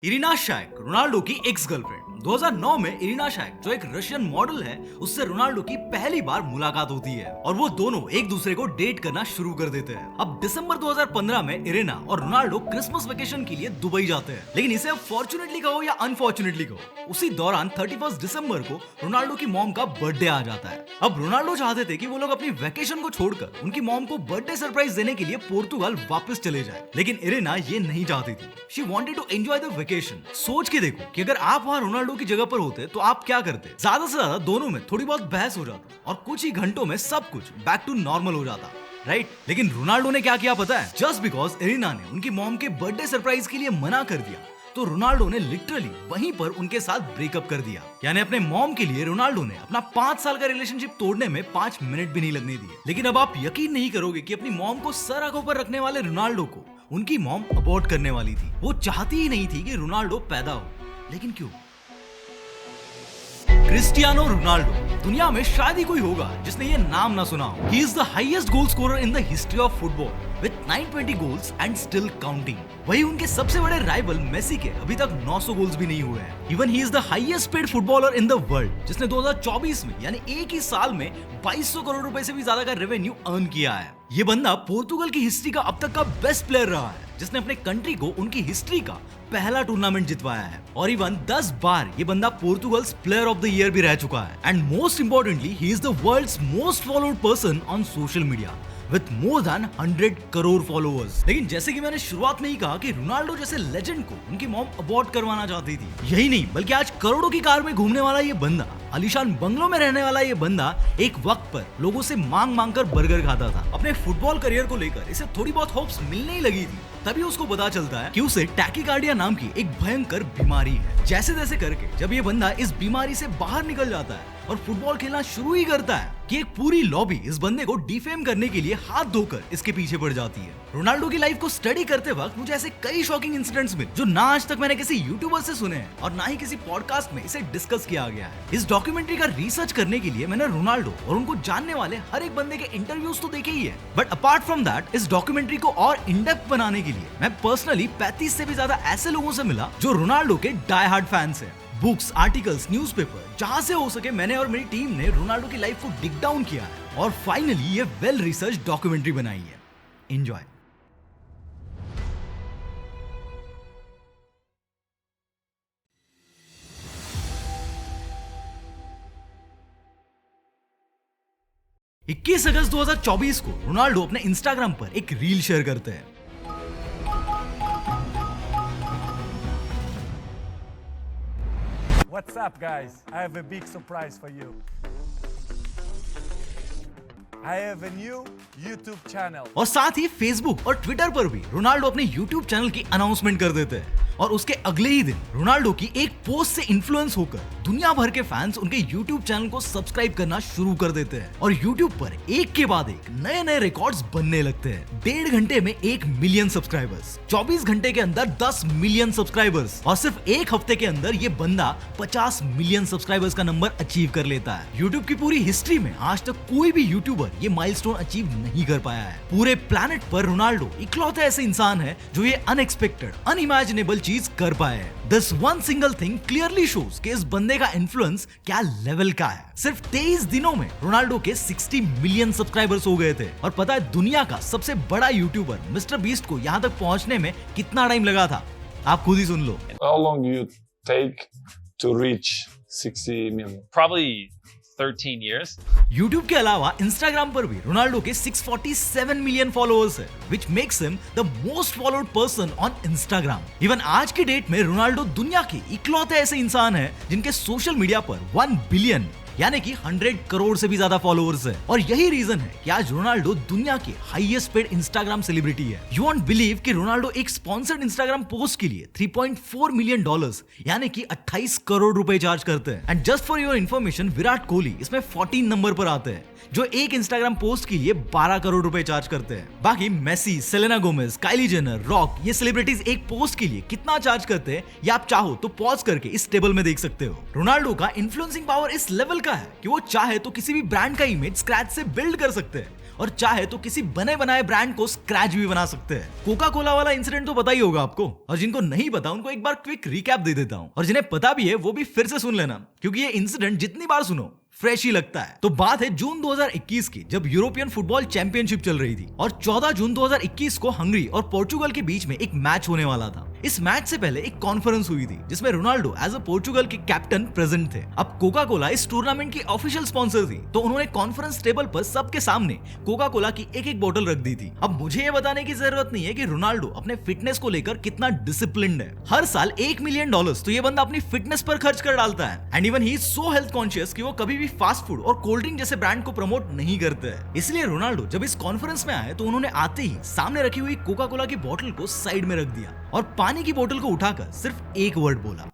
Irina शैक Ronaldo की ex girlfriend 2009 में Irina शैक जो एक रशियन मॉडल है उससे रोनाल्डो की पहली बार मुलाकात होती है और वो दोनों एक दूसरे को डेट करना शुरू कर देते हैं। अब दिसंबर 2015 में इरिना और रोनाल्डो क्रिसमस वेकेशन के लिए दुबई जाते हैं, लेकिन इसे अब फॉर्चुनेटली कहो या अनफॉर्चुनेटली कहो, उसी दौरान 31 दिसंबर को रोनाल्डो की मॉम का बर्थडे आ जाता है। अब रोनाल्डो चाहते थे कि वो लोग अपनी वेकेशन को छोड़कर उनकी मॉम को बर्थडे सरप्राइज देने के लिए पोर्तुगाल वापस चले जाए, लेकिन इरिना ये नहीं चाहती थी। She wanted to enjoy the vacation. सोच के देखो कि अगर आप वहाँ रोनाल्डो की जगह पर होते तो आप क्या करते। ज्यादा से ज्यादा दोनों में थोड़ी बहुत बहस हो जाती और कुछ ही घंटों में सब कुछ बैक टू नॉर्मल हो जाता, राइट? लेकिन रोनाल्डो ने क्या किया पता है? जस्ट बिकॉज इरिना ने उनकी मॉम के बर्थडे सरप्राइज के लिए मना कर दिया तो रोनाल्डो ने लिटरली वहीं पर उनके साथ ब्रेकअप कर दिया। यानी अपने मॉम के लिए रोनाल्डो ने अपना 5 साल का रिलेशनशिप तोड़ने में 5 मिनट भी नहीं लगने दिए। लेकिन अब आप यकीन नहीं करोगे कि अपनी मॉम को सर आंखों पर रखने वाले रोनाल्डो को उनकी मॉम अबॉर्ट करने वाली थी। वो चाहती ही नहीं थी कि रोनाल्डो पैदा हो, लेकिन क्यों? क्रिस्टियानो रोनाल्डो, दुनिया में शायद ही कोई होगा जिसने ये नाम ना सुना हो। He is the highest goal scorer in the history of football with 920 goals and still counting। वही उनके सबसे बड़े राइवल मेसी के अभी तक 900 गोल्स भी नहीं हुए हैं। Even he is the highest paid footballer in the world, जिसने 2024 में यानी एक ही साल में 2200 करोड़ रुपए से भी ज्यादा का रेवेन्यू अर्न किया है। ये बंदा पोर्तुगल की हिस्ट्री का अब तक का बेस्ट प्लेयर रहा है, जिसने अपने कंट्री को उनकी हिस्ट्री का पहला टूर्नामेंट जितवाया है और इवन 10 बार ये बंदा Portugal's player of the year भी रह चुका है। And most importantly he is the world's most followed person on social media with more than 100 crore followers. लेकिन जैसे कि मैंने शुरुआत में ही कहा कि रोनाल्डो जैसे लेजेंड को उनकी मॉम अबॉर्ट करवाना चाहती थी, यही नहीं बल्कि आज करोड़ों की कार में घूमने वाला ये बंदा, आलीशान बंगलों में रहने वाला ये बंदा एक वक्त पर लोगों से मांग मांग कर बर्गर खाता था। अपने फुटबॉल करियर को लेकर इसे थोड़ी बहुत होप्स मिलने ही लगी थी, तभी उसको पता चलता है कि उसे टैकीकार्डिया नाम की एक भयंकर बीमारी है। जैसे तैसे करके जब ये बंदा इस बीमारी से बाहर निकल जाता है और फुटबॉल खेलना शुरू ही करता है कि एक पूरी लॉबी इस बंदे को डिफेम करने के लिए हाथ धोकर इसके पीछे पड़ जाती है। रोनाल्डो की लाइफ को स्टडी करते वक्त मुझे ऐसे कई शॉकिंग इंसिडेंट्स मिले जो ना आज तक मैंने किसी यूट्यूबर से सुने हैं और ना ही किसी पॉडकास्ट में इसे डिस्कस किया गया है। इस डॉक्यूमेंट्री का रिसर्च करने के लिए मैंने रोनाल्डो और उनको जानने वाले हर एक बंदे के इंटरव्यूज तो देखे ही है, बट अपार्ट फ्रॉम दैट इस डॉक्यूमेंट्री को और इन डेप्थ बनाने के लिए मैं पर्सनली 35 से भी ज्यादा ऐसे लोगों से मिला जो रोनाल्डो के डाई हार्ड फैंस हैं। बुक्स, आर्टिकल्स, न्यूज़पेपर, जहां से हो सके मैंने और मेरी टीम ने रोनाल्डो की लाइफ को डिग डाउन किया है और फाइनली ये वेल रिसर्च डॉक्यूमेंट्री बनाई है। एंजॉय। इक्कीस अगस्त 2024 को रोनाल्डो अपने इंस्टाग्राम पर एक रील शेयर करते हैं। What's up, guys? I have a big surprise for you. I have a new YouTube channel. और साथ ही फेसबुक और ट्विटर पर भी रोनाल्डो अपने यूट्यूब चैनल की अनाउंसमेंट कर देते हैं और उसके अगले ही दिन रोनाल्डो की एक पोस्ट से इन्फ्लुएंस होकर दुनिया भर के फैंस उनके यूट्यूब चैनल को सब्सक्राइब करना शुरू कर देते हैं और यूट्यूब पर एक के बाद एक नए नए रिकॉर्ड्स बनने लगते हैं। 1.5 घंटे में 1 मिलियन सब्सक्राइबर्स, 24 घंटे के अंदर 10 मिलियन सब्सक्राइबर्स और सिर्फ एक हफ्ते के अंदर ये बंदा 50 मिलियन सब्सक्राइबर्स का नंबर अचीव कर लेता है। यूट्यूब की पूरी हिस्ट्री में आज तक कोई भी यूट्यूबर ये माइलस्टोन अचीव नहीं कर पाया है। पूरे प्लैनेट पर रोनाल्डो इकलौता ऐसे इंसान है जो ये अनएक्सपेक्टेड, अनइमेजिनेबल चीज कर पाए हैं। This one single thing clearly shows कि इस बंदे का इन्फ्लुएंस क्या लेवल का है। सिर्फ 23 दिनों में रोनाल्डो के 60 मिलियन सब्सक्राइबर्स हो गए थे और पता है दुनिया का सबसे बड़ा यूट्यूबर मिस्टर बीस्ट को यहाँ तक पहुँचने में कितना टाइम लगा था? आप खुद ही सुन लो। How long do you take to reach 60 million? Probably 13 years. YouTube के अलावा Instagram पर भी रोनाल्डो के 647 मिलियन फॉलोअर्स है, which makes him the most followed person on Instagram. Even आज की डेट में रोनाल्डो दुनिया के इकलौते ऐसे इंसान हैं जिनके सोशल मीडिया पर 1 बिलियन यानी कि 100 करोड़ से भी ज्यादा फॉलोअर्स है और यही रीजन है कि आज रोनाल्डो दुनिया के हाईएस्ट पेड इंस्टाग्राम सेलिब्रिटी है। यू वॉन्ट बिलीव कि रोनाल्डो एक स्पॉन्सर्ड इंस्टाग्राम पोस्ट के लिए $3.4 मिलियन यानी कि 28 करोड़ रुपए चार्ज करते हैं। And just for your information, Virat Kohli इसमें 14 नंबर पर आते हैं जो एक इंस्टाग्राम पोस्ट के लिए 12 करोड़ रुपए चार्ज करते हैं। बाकी Messi, Selena Gomez, Kylie Jenner, Rock ये सेलिब्रिटीज एक पोस्ट के लिए कितना चार्ज करते हैं या आप चाहो तो पॉज करके इस टेबल में देख सकते हो। रोनाल्डो का इन्फ्लुएंसिंग पावर इस लेवल का है कि वो चाहे तो किसी भी ब्रांड का इमेज स्क्रैच से बिल्ड कर सकते हैं और चाहे तो किसी बने बनाए ब्रांड को स्क्रैच भी बना सकते हैं। कोका कोला वाला इंसिडेंट तो पता ही होगा आपको, और जिनको नहीं पता उनको एक बार क्विक रिकैप दे देता हूं, और जिन्हें पता भी है वो भी फिर से सुन लेना, क्योंकि ये इंसिडेंट जितनी बार सुनो फ्रेश ही लगता है। तो बात है जून 2021 की, जब यूरोपियन फुटबॉल चैंपियनशिप चल रही थी और 14 जून 2021 को हंगरी और पोर्चुगल के बीच में एक मैच होने वाला था। इस मैच से पहले एक कॉन्फ्रेंस हुई थी जिसमें रोनाल्डो एज अ पोर्चुगल के कैप्टन प्रेजेंट थे। अब कोका कोला इस टूर्नामेंट की ऑफिशियल स्पॉन्सर थी, तो उन्होंने कॉन्फ्रेंस टेबल पर सबके सामने कोका कोला की एक एक बोतल रख दी थी। अब मुझे ये बताने की जरूरत नहीं है कि रोनाल्डो अपने फिटनेस को लेकर कितना डिसिप्लिन्ड है। हर साल $1 मिलियन तो ये बंदा अपनी फिटनेस पर खर्च कर डालता है, and even he is so health conscious कि वो कभी भी फास्ट फूड और कोल्ड ड्रिंक जैसे ब्रांड को प्रमोट नहीं करते हैं। इसलिए रोनाल्डो जब इस कॉन्फ्रेंस में आए तो उन्होंने आते ही सामने रखी हुई कोका कोला की बोतल को साइड में रख दिया और पानी की बोतल को उठाकर सिर्फ एक वर्ड बोला।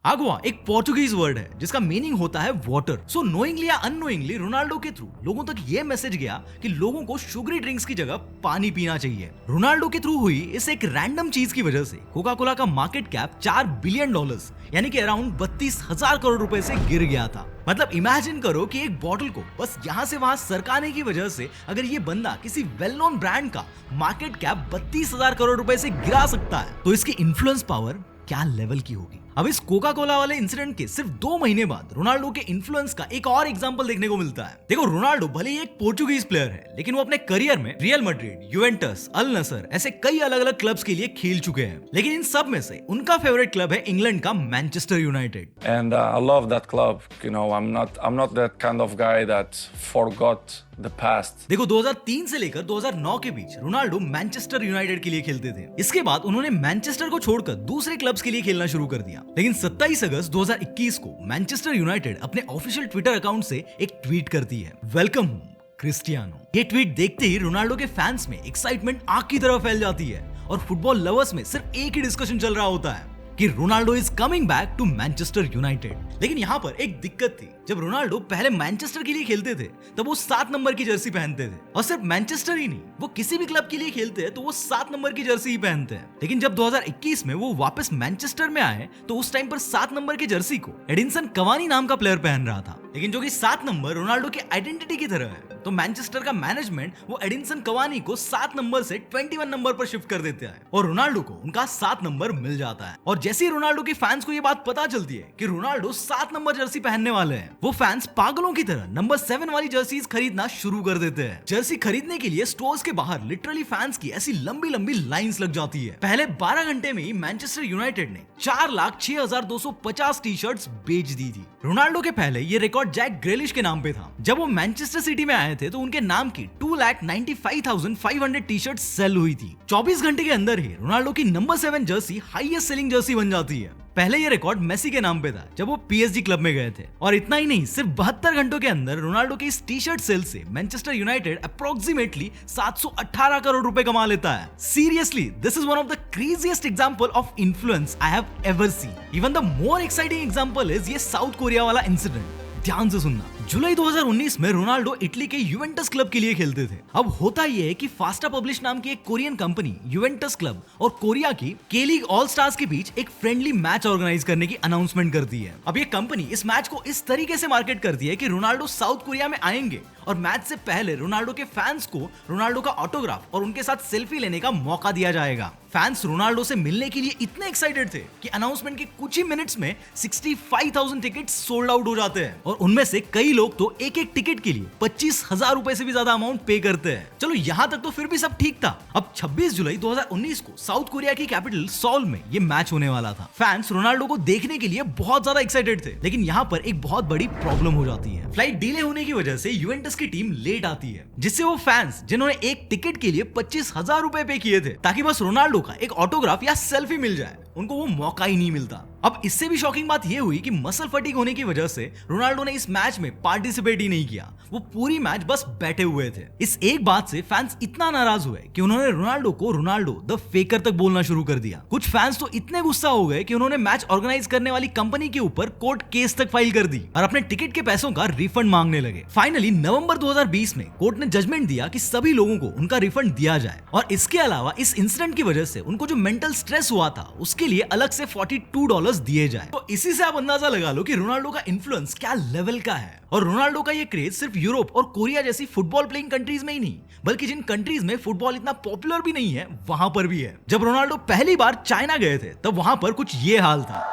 आगुआ एक पोर्टुगीज वर्ड है जिसका मीनिंग होता है वाटर। सो नोइंगली या अननोइंगली रोनाल्डो के थ्रू लोगों तक ये मैसेज गया कि लोगों को शुगरी ड्रिंक्स की जगह पानी पीना चाहिए। रोनाल्डो के थ्रू हुई इस एक रैंडम चीज की वजह से कोका कोला का मार्केट कैप $4 बिलियन यानी कि अराउंड 32,000 करोड़ रुपए से गिर गया था। मतलब इमेजिन करो कि एक बॉटल को बस यहाँ से वहां सरकाने की वजह से अगर ये बंदा किसी वेल नोन ब्रांड का मार्केट कैप 32,000 करोड़ रुपए से गिरा सकता है, तो इसकी इन्फ्लुएंस पावर क्या लेवल की होगी। अब इस कोका कोला वाले इंसिडेंट के सिर्फ 2 महीने बाद रोनाल्डो के इन्फ्लुएंस का एक और एग्जांपल देखने को मिलता है। देखो, रोनाल्डो भले ही एक पोर्चुगीज प्लेयर है, लेकिन वो अपने करियर में रियल मैड्रिड, यूवेंटस, अल नसर ऐसे कई अलग अलग क्लब्स के लिए खेल चुके हैं। लेकिन इन सब में से उनका फेवरेट क्लब है इंग्लैंड का Manchester United. And I love that club. You know, I'm not that kind of guy that forgot the past. देखो, 2003 से लेकर 2009 के बीच रोनाल्डो मैनचेस्टर यूनाइटेड के लिए खेलते थे। इसके बाद उन्होंने मैनचेस्टर को छोड़कर दूसरे क्लब्स के लिए खेलना शुरू कर दिया। लेकिन 27 अगस्त 2021 को मैनचेस्टर यूनाइटेड अपने ऑफिशियल ट्विटर अकाउंट से एक ट्वीट करती है, वेलकम होम क्रिस्टियानो। ये ट्वीट देखते ही रोनाल्डो के फैंस में एक्साइटमेंट आग की तरह फैल जाती है और फुटबॉल लवर्स में सिर्फ एक ही डिस्कशन चल रहा होता है कि Ronaldo is coming back to Manchester United. लेकिन यहाँ पर एक दिक्कत थी, जब रोनाल्डो पहले मैनचेस्टर के लिए खेलते थे तब वो 7 नंबर की जर्सी पहनते थे, और सिर्फ मैनचेस्टर ही नहीं, वो किसी भी क्लब के लिए खेलते हैं तो वो 7 नंबर की जर्सी ही पहनते हैं। लेकिन जब 2021 में वो वापस मैनचेस्टर में आए तो उस टाइम पर 7 नंबर की जर्सी को एडिनसन कवानी नाम का प्लेयर पहन रहा था, लेकिन जो कि 7 नंबर रोनाल्डो की आइडेंटिटी की तरह है। तो मैनचेस्टर का मैनेजमेंट वो एडिनसन कवानी को 7 नंबर से 21 नंबर पर शिफ्ट कर देता है और रोनाल्डो को उनका 7 नंबर मिल जाता है। और जैसे ही रोनाल्डो के फैंस को ये बात पता चलती है कि रोनाल्डो 7 नंबर जर्सी पहनने वाले हैं, वो फैंस पागलों की तरह नंबर 7 वाली जर्सीज खरीदना शुरू कर देते हैं। जर्सी खरीदने के लिए स्टोर्स के बाहर लिटरली फैंस की ऐसी लंबी लंबी लाइंस लग जाती है। पहले 12 घंटे में ही मैनचेस्टर यूनाइटेड ने 4,06,250 टी शर्ट्स बेच दी थी। रोनाल्डो के पहले ये रिकॉर्ड जैक ग्रेलिश के नाम पे था। जब वो मैनचेस्टर सिटी में आए थे तो उनके नाम की 2,95,500 टी शर्ट सेल हुई थी। 24 घंटे के अंदर ही रोनाल्डो की number 7 Jersey highest selling Jersey बन जाती है। पहले ये रिकॉर्ड मेसी के नाम पे था जब वो पीएसजी क्लब में गए थे। और इतना ही नहीं, सिर्फ 72 घंटों के अंदर रोनाल्डो के इस टी शर्ट सेल से मैनचेस्टर यूनाइटेड अप्रोक्सीमेटली 718 करोड़ रुपए कमा लेता है। Seriously, this is one of the craziest example of influence I have ever seen. Even the more exciting example is ये साउथ कोरिया वाला इंसिडेंट। ध्यान से सुनना। जुलाई 2019 में रोनाल्डो इटली के यूवेंटस क्लब के लिए खेलते थे। अब होता यह है कि फास्टा पब्लिश नाम की एक कोरियन कंपनी यूवेंटस क्लब और कोरिया की के लीग ऑल स्टार्स के बीच एक फ्रेंडली मैच ऑर्गेनाइज करने की अनाउंसमेंट करती है। अब ये कंपनी इस मैच को इस तरीके से मार्केट करती है कि रोनाल्डो साउथ कोरिया में आएंगे और मैच से पहले रोनाल्डो के फैंस को रोनाल्डो का ऑटोग्राफ और उनके साथ सेल्फी लेने का मौका दिया जाएगा। फैंस रोनाल्डो से मिलने के लिए इतने एक्साइटेड थे कि अनाउंसमेंट के कुछ ही मिनट्स में 65,000 टिकट सोल्ड आउट हो जाते हैं और उनमें से कई लोग तो एक एक टिकट के लिए 25,000 रुपए से भी ज्यादा अमाउंट पे करते हैं। चलो यहाँ तक तो फिर भी सब ठीक था। अब 26 जुलाई 2019 को साउथ कोरिया की कैपिटल सोल में ये मैच होने वाला था। फैंस रोनाल्डो को देखने के लिए बहुत ज्यादा एक्साइटेड थे, लेकिन यहाँ पर एक बहुत बड़ी प्रॉब्लम हो जाती है। फ्लाइट डिले होने की वजह से यूवेंटस की टीम लेट आती है, जिससे वो फैंस जिन्होंने एक टिकट के लिए 25,000 रुपए पे किए थे ताकि बस रोनाल्डो का एक ऑटोग्राफ या सेल्फी मिल जाए, उनको वो मौका ही नहीं मिलता। अब इससे भी शॉकिंग बात ये हुई कि मसल फटीग होने की वजह से रोनाल्डो ने इस मैच में पार्टिसिपेट ही नहीं किया। वो पूरी मैच बस बैठे हुए थे। इस एक बात से फैंस इतना नाराज हुए कि उन्होंने रोनाल्डो को रोनाल्डो द फेकर तक बोलना शुरू कर दिया। कुछ फैंस तो इतने गुस्सा हो गए कि उन्होंने मैच ऑर्गेनाइज करने वाली कंपनी के ऊपर कोर्ट केस तक फाइल कर दी और अपने टिकट के पैसों का रिफंड मांगने लगे। फाइनली नवंबर 2020 में कोर्ट ने जजमेंट दिया कि सभी लोगों को उनका रिफंड दिया जाए और इसके अलावा इस इंसिडेंट की वजह से उनको जो मेंटल स्ट्रेस हुआ था उसके लिए अलग से $42 बोनस दिए जाए। तो इसी से आप अंदाजा लगा लो कि रोनाल्डो का इन्फ्लुएंस क्या लेवल का है। और रोनाल्डो का ये क्रेज सिर्फ यूरोप और कोरिया जैसी फुटबॉल प्लेइंग कंट्रीज में ही नहीं, बल्कि जिन कंट्रीज में फुटबॉल इतना पॉपुलर भी नहीं है वहां पर भी है। जब रोनाल्डो पहली बार चाइना गए थे तब वहां पर कुछ ये हाल था।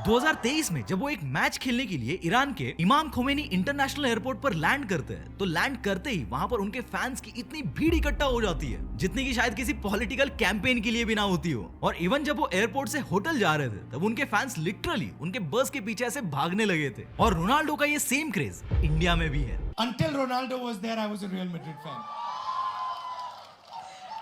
2023 में जब वो एक मैच खेलने के लिए ईरान के इमाम खोमेनी इंटरनेशनल एयरपोर्ट पर लैंड करते हैं, तो लैंड करते ही वहां पर उनके फैंस की इतनी भीड़ इकट्ठा हो जाती है जितनी की शायद किसी पॉलिटिकल कैंपेन के लिए भी ना होती हो। और इवन जब वो एयरपोर्ट से होटल जा रहे थे तब उनके फैंस लिटरली उनके बस के पीछे ऐसे भागने लगे थे। और रोनाल्डो का ये सेम क्रेज इंडिया में भी है। Until Ronaldo was there, I was a Real Madrid fan.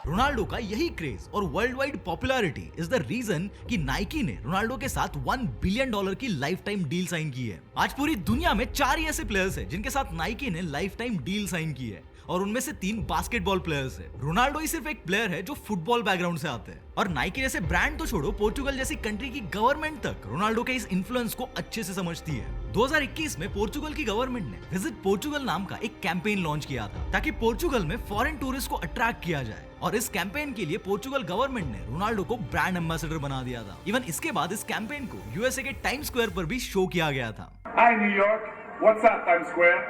Ronaldo का यही क्रेज और world wide popularity is the reason कि नाइकी ने रोनाल्डो के साथ $1 बिलियन की लाइफ टाइम डील साइन की है। आज पूरी दुनिया में 4 ही ऐसे प्लेयर्स हैं जिनके साथ नाइकी ने लाइफ टाइम डील साइन की है, और उनमें से 3 बास्केटबॉल प्लेयर्स हैं। रोनाल्डो ही सिर्फ एक प्लेयर है जो फुटबॉल बैकग्राउंड से आते हैं। और नाइकी जैसे ब्रांड तो छोड़ो, पोर्चुगल जैसी कंट्री की गवर्नमेंट तक रोनाल्डो के इस इन्फ्लुएंस को अच्छे से समझती है। 2021 में पोर्चुगल की गवर्नमेंट ने विजिट पोर्चुगल नाम का एक कैंपेन लॉन्च किया था ताकि पोर्चुगल में फॉरेन टूरिस्ट को अट्रैक्ट किया जाए। और इस कैंपेन के लिए पोर्चुगल गवर्नमेंट ने रोनाल्डो को ब्रांड एम्बेसडर बना दिया था। इवन इसके बाद इस कैंपेन को यूएसए के टाइम स्क्वायर पर भी शो किया गया था। Hi New York, what's up Times Square?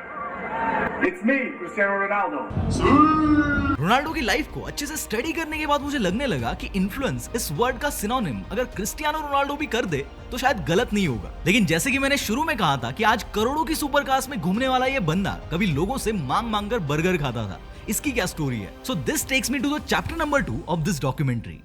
It's me, Cristiano Ronaldo. Ronaldo की लाइफ को अच्छे से स्टडी करने के बाद मुझे लगने लगा कि इन्फ्लुएंस इस वर्ड का सिनोनिम अगर क्रिस्टियानो रोनाल्डो भी कर दे तो शायद गलत नहीं होगा। लेकिन जैसे कि मैंने शुरू में कहा था कि आज करोड़ों की सुपर कार्स में घूमने वाला ये बंदा कभी लोगों से मांग कर बर्गर खाता था। इसकी क्या स्टोरी है? So this takes me to the chapter number 2 of this documentary.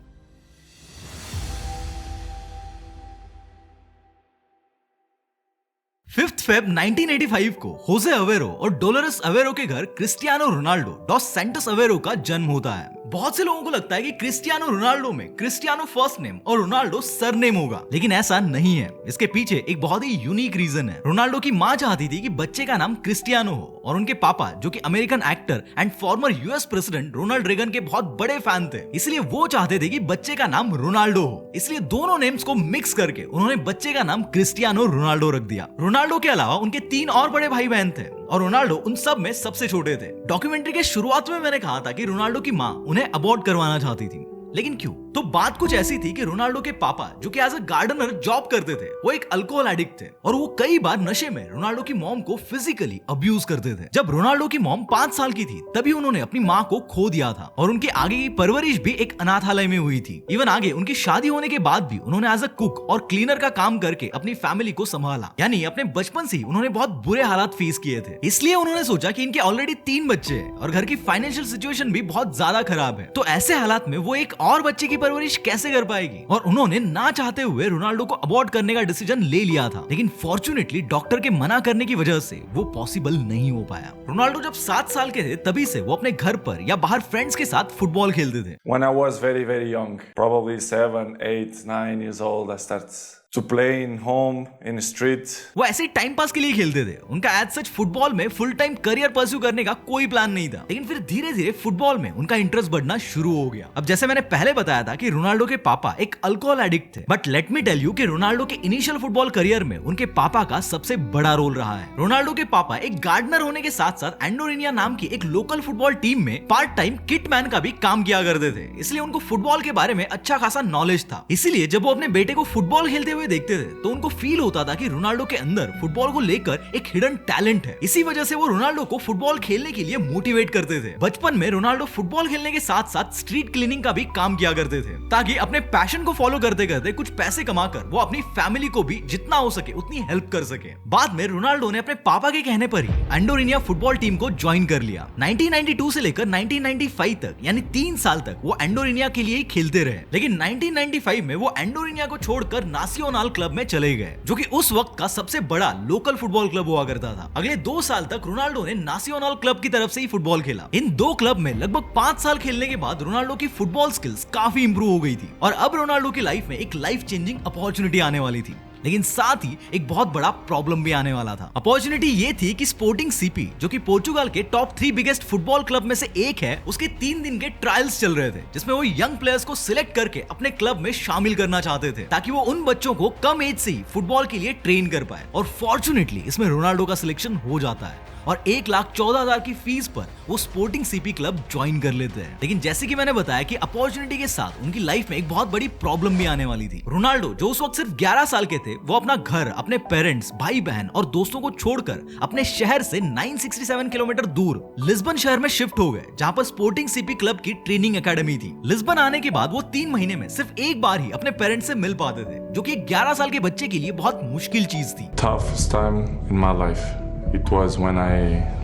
5 Feb 1985 को होसे अवेरो और डोलोरेस अवेरो के घर Cristiano Ronaldo dos Santos Aveiro का जन्म होता है। बहुत से लोगों को लगता है कि क्रिस्टियानो रोनाल्डो में क्रिस्टियानो फर्स्ट नेम और रोनाल्डो सरनेम होगा, लेकिन ऐसा नहीं है। इसके पीछे एक बहुत ही यूनिक रीजन है। रोनाल्डो की माँ चाहती थी कि बच्चे का नाम क्रिस्टियानो हो, और उनके पापा जो कि American actor and former US president Ronald Reagan के बहुत बड़े फैन थे, इसलिए वो चाहते थे कि बच्चे का नाम रोनाल्डो हो। इसलिए दोनों नेम्स को मिक्स करके उन्होंने बच्चे का नाम क्रिस्टियानो रोनाल्डो रख दिया। रोनाल्डो के अलावा उनके 3 और बड़े भाई बहन थे और रोनाल्डो उन सब में सबसे छोटे थे। डॉक्यूमेंट्री के शुरुआत में मैंने कहा था कि रोनाल्डो की माँ उन्हें अबॉर्ट करवाना चाहती थी, लेकिन क्यों? तो बात कुछ ऐसी थी कि रोनाल्डो के पापा जो कि एज अ गार्डनर जॉब करते थे, वो एक अल्कोहल एडिक्ट थे और वो कई बार नशे में रोनाल्डो की मॉम को फिजिकली अब्यूज करते थे। जब रोनाल्डो की मॉम 5 साल की थी तभी उन्होंने अपनी माँ को खो दिया था और उनकी आगे की परवरिश भी एक अनाथालय में हुई थी। इवन आगे उनकी शादी होने के बाद भी उन्होंने एज अ कुक और क्लीनर का काम करके अपनी फैमिली को संभाला। यानी अपने बचपन से ही उन्होंने बहुत बुरे हालात फेस किए थे। इसलिए उन्होंने सोचा कि इनके ऑलरेडी 3 बच्चे हैं और घर की फाइनेंशियल सिचुएशन भी बहुत ज्यादा खराब है, तो ऐसे हालात में वो एक और बच्चे की परवरिश कैसे कर पाएगी। और उन्होंने ना चाहते हुए रोनाल्डो को अबॉर्ट करने का डिसीजन ले लिया था, लेकिन फॉर्चुनेटली डॉक्टर के मना करने की वजह से वो पॉसिबल नहीं हो पाया। रोनाल्डो जब 7 साल के थे तभी से वो अपने घर पर या बाहर फ्रेंड्स के साथ फुटबॉल खेलते थे। When I was very young, probably 7, 8, 9 years old, I started to play in home, in the street. वो ऐसे ही टाइम पास के लिए खेलते थे। उनका एज सच फुटबॉल में फुल टाइम करियर परस्यू करने का कोई प्लान नहीं था, लेकिन फिर धीरे धीरे फुटबॉल में उनका इंटरेस्ट बढ़ना शुरू हो गया। अब जैसे मैंने पहले बताया था कि रोनाल्डो के पापा एक अल्कोहल एडिक्ट थे, but let me tell you कि रोनाल्डो के इनिशियल फुटबॉल करियर में उनके पापा का सबसे बड़ा रोल रहा है। रोनाल्डो के पापा एक गार्डनर होने के साथ साथ एंडोरिनिया नाम की एक लोकल फुटबॉल टीम में पार्ट टाइम किट मैन का भी काम किया करते थे, इसलिए उनको फुटबॉल के बारे में अच्छा खासा नॉलेज था। इसीलिए जब वो अपने बेटे को फुटबॉल खेलते हुए देखते थे तो उनको फील होता था कि रोनाल्डो के अंदर फुटबॉल को लेकर एक हिडन टैलेंट है। इसी वजह से वो रोनाल्डो को फुटबॉल खेलने के लिए मोटिवेट करते थे। बचपन में रोनाल्डो फुटबॉल खेलने के साथ साथ स्ट्रीट क्लीनिंग का भी काम किया करते थे, ताकि अपने पैशन को फॉलो करते करते कुछ पैसे कमाकर वो अपनी फैमिली को भी जितना हो सके उतनी हेल्प कर सके। बाद में रोनाल्डो ने अपने पापा के कहने पर ही एंडोरिनिया फुटबॉल टीम को ज्वाइन कर लिया। 1992 से लेकर 1995 तक यानी 3 साल तक वो एंडोरिनिया के लिए ही खेलते रहे, लेकिन 1995 में वो एंडोरिनिया को छोड़कर नासियोनाल क्लब में चले गए, जो कि उस वक्त का सबसे बड़ा लोकल फुटबॉल क्लब हुआ करता था। अगले 2 साल तक रोनाल्डो ने नासियोनाल क्लब की तरफ से ही फुटबॉल खेला। इन 2 क्लब में लगभग 5 साल खेलने के बाद रोनाल्डो की फुटबॉल स्किल्स काफी इंप्रूव हो गई थी और अब रोनाल्डो की लाइफ में एक लाइफ चेंजिंग अपॉर्चुनिटी आने वाली थी। लेकिन साथ ही एक बहुत बड़ा प्रॉब्लम भी आने वाला था। अपॉर्चुनिटी ये थी कि स्पोर्टिंग सीपी, जो कि पोर्चुगल के टॉप 3 बिगेस्ट फुटबॉल क्लब में से एक है, उसके 3 दिन के ट्रायल्स चल रहे थे, जिसमें वो यंग प्लेयर्स को सिलेक्ट करके अपने क्लब में शामिल करना चाहते थे, ताकि वो उन बच्चों को कम एज से ही फुटबॉल के लिए ट्रेन कर पाए। और फॉर्चुनेटली इसमें रोनाल्डो का सिलेक्शन हो जाता है और 1,14,000 की फीस पर वो स्पोर्टिंग सीपी क्लब ज्वाइन कर लेते हैं। लेकिन जैसे कि मैंने बताया कि अपॉर्चुनिटी के साथ उनकी लाइफ में एक बहुत बड़ी प्रॉब्लम भी आने वाली थी। रोनाल्डो जो उस वक्त सिर्फ 11 साल के थे, वो अपना घर, अपने पेरेंट्स, भाई बहन और दोस्तों को छोड़कर अपने शहर से 967 किलोमीटर दूर लिस्बन शहर में शिफ्ट हो गए, जहां पर स्पोर्टिंग सीपी क्लब की ट्रेनिंग एकेडमी थी। लिस्बन आने के बाद वो 3 महीने में सिर्फ एक बार ही अपने पेरेंट्स से मिल पाते थे, जो कि 11 साल के बच्चे के लिए बहुत मुश्किल चीज थी। Toughest time in my life. It was when I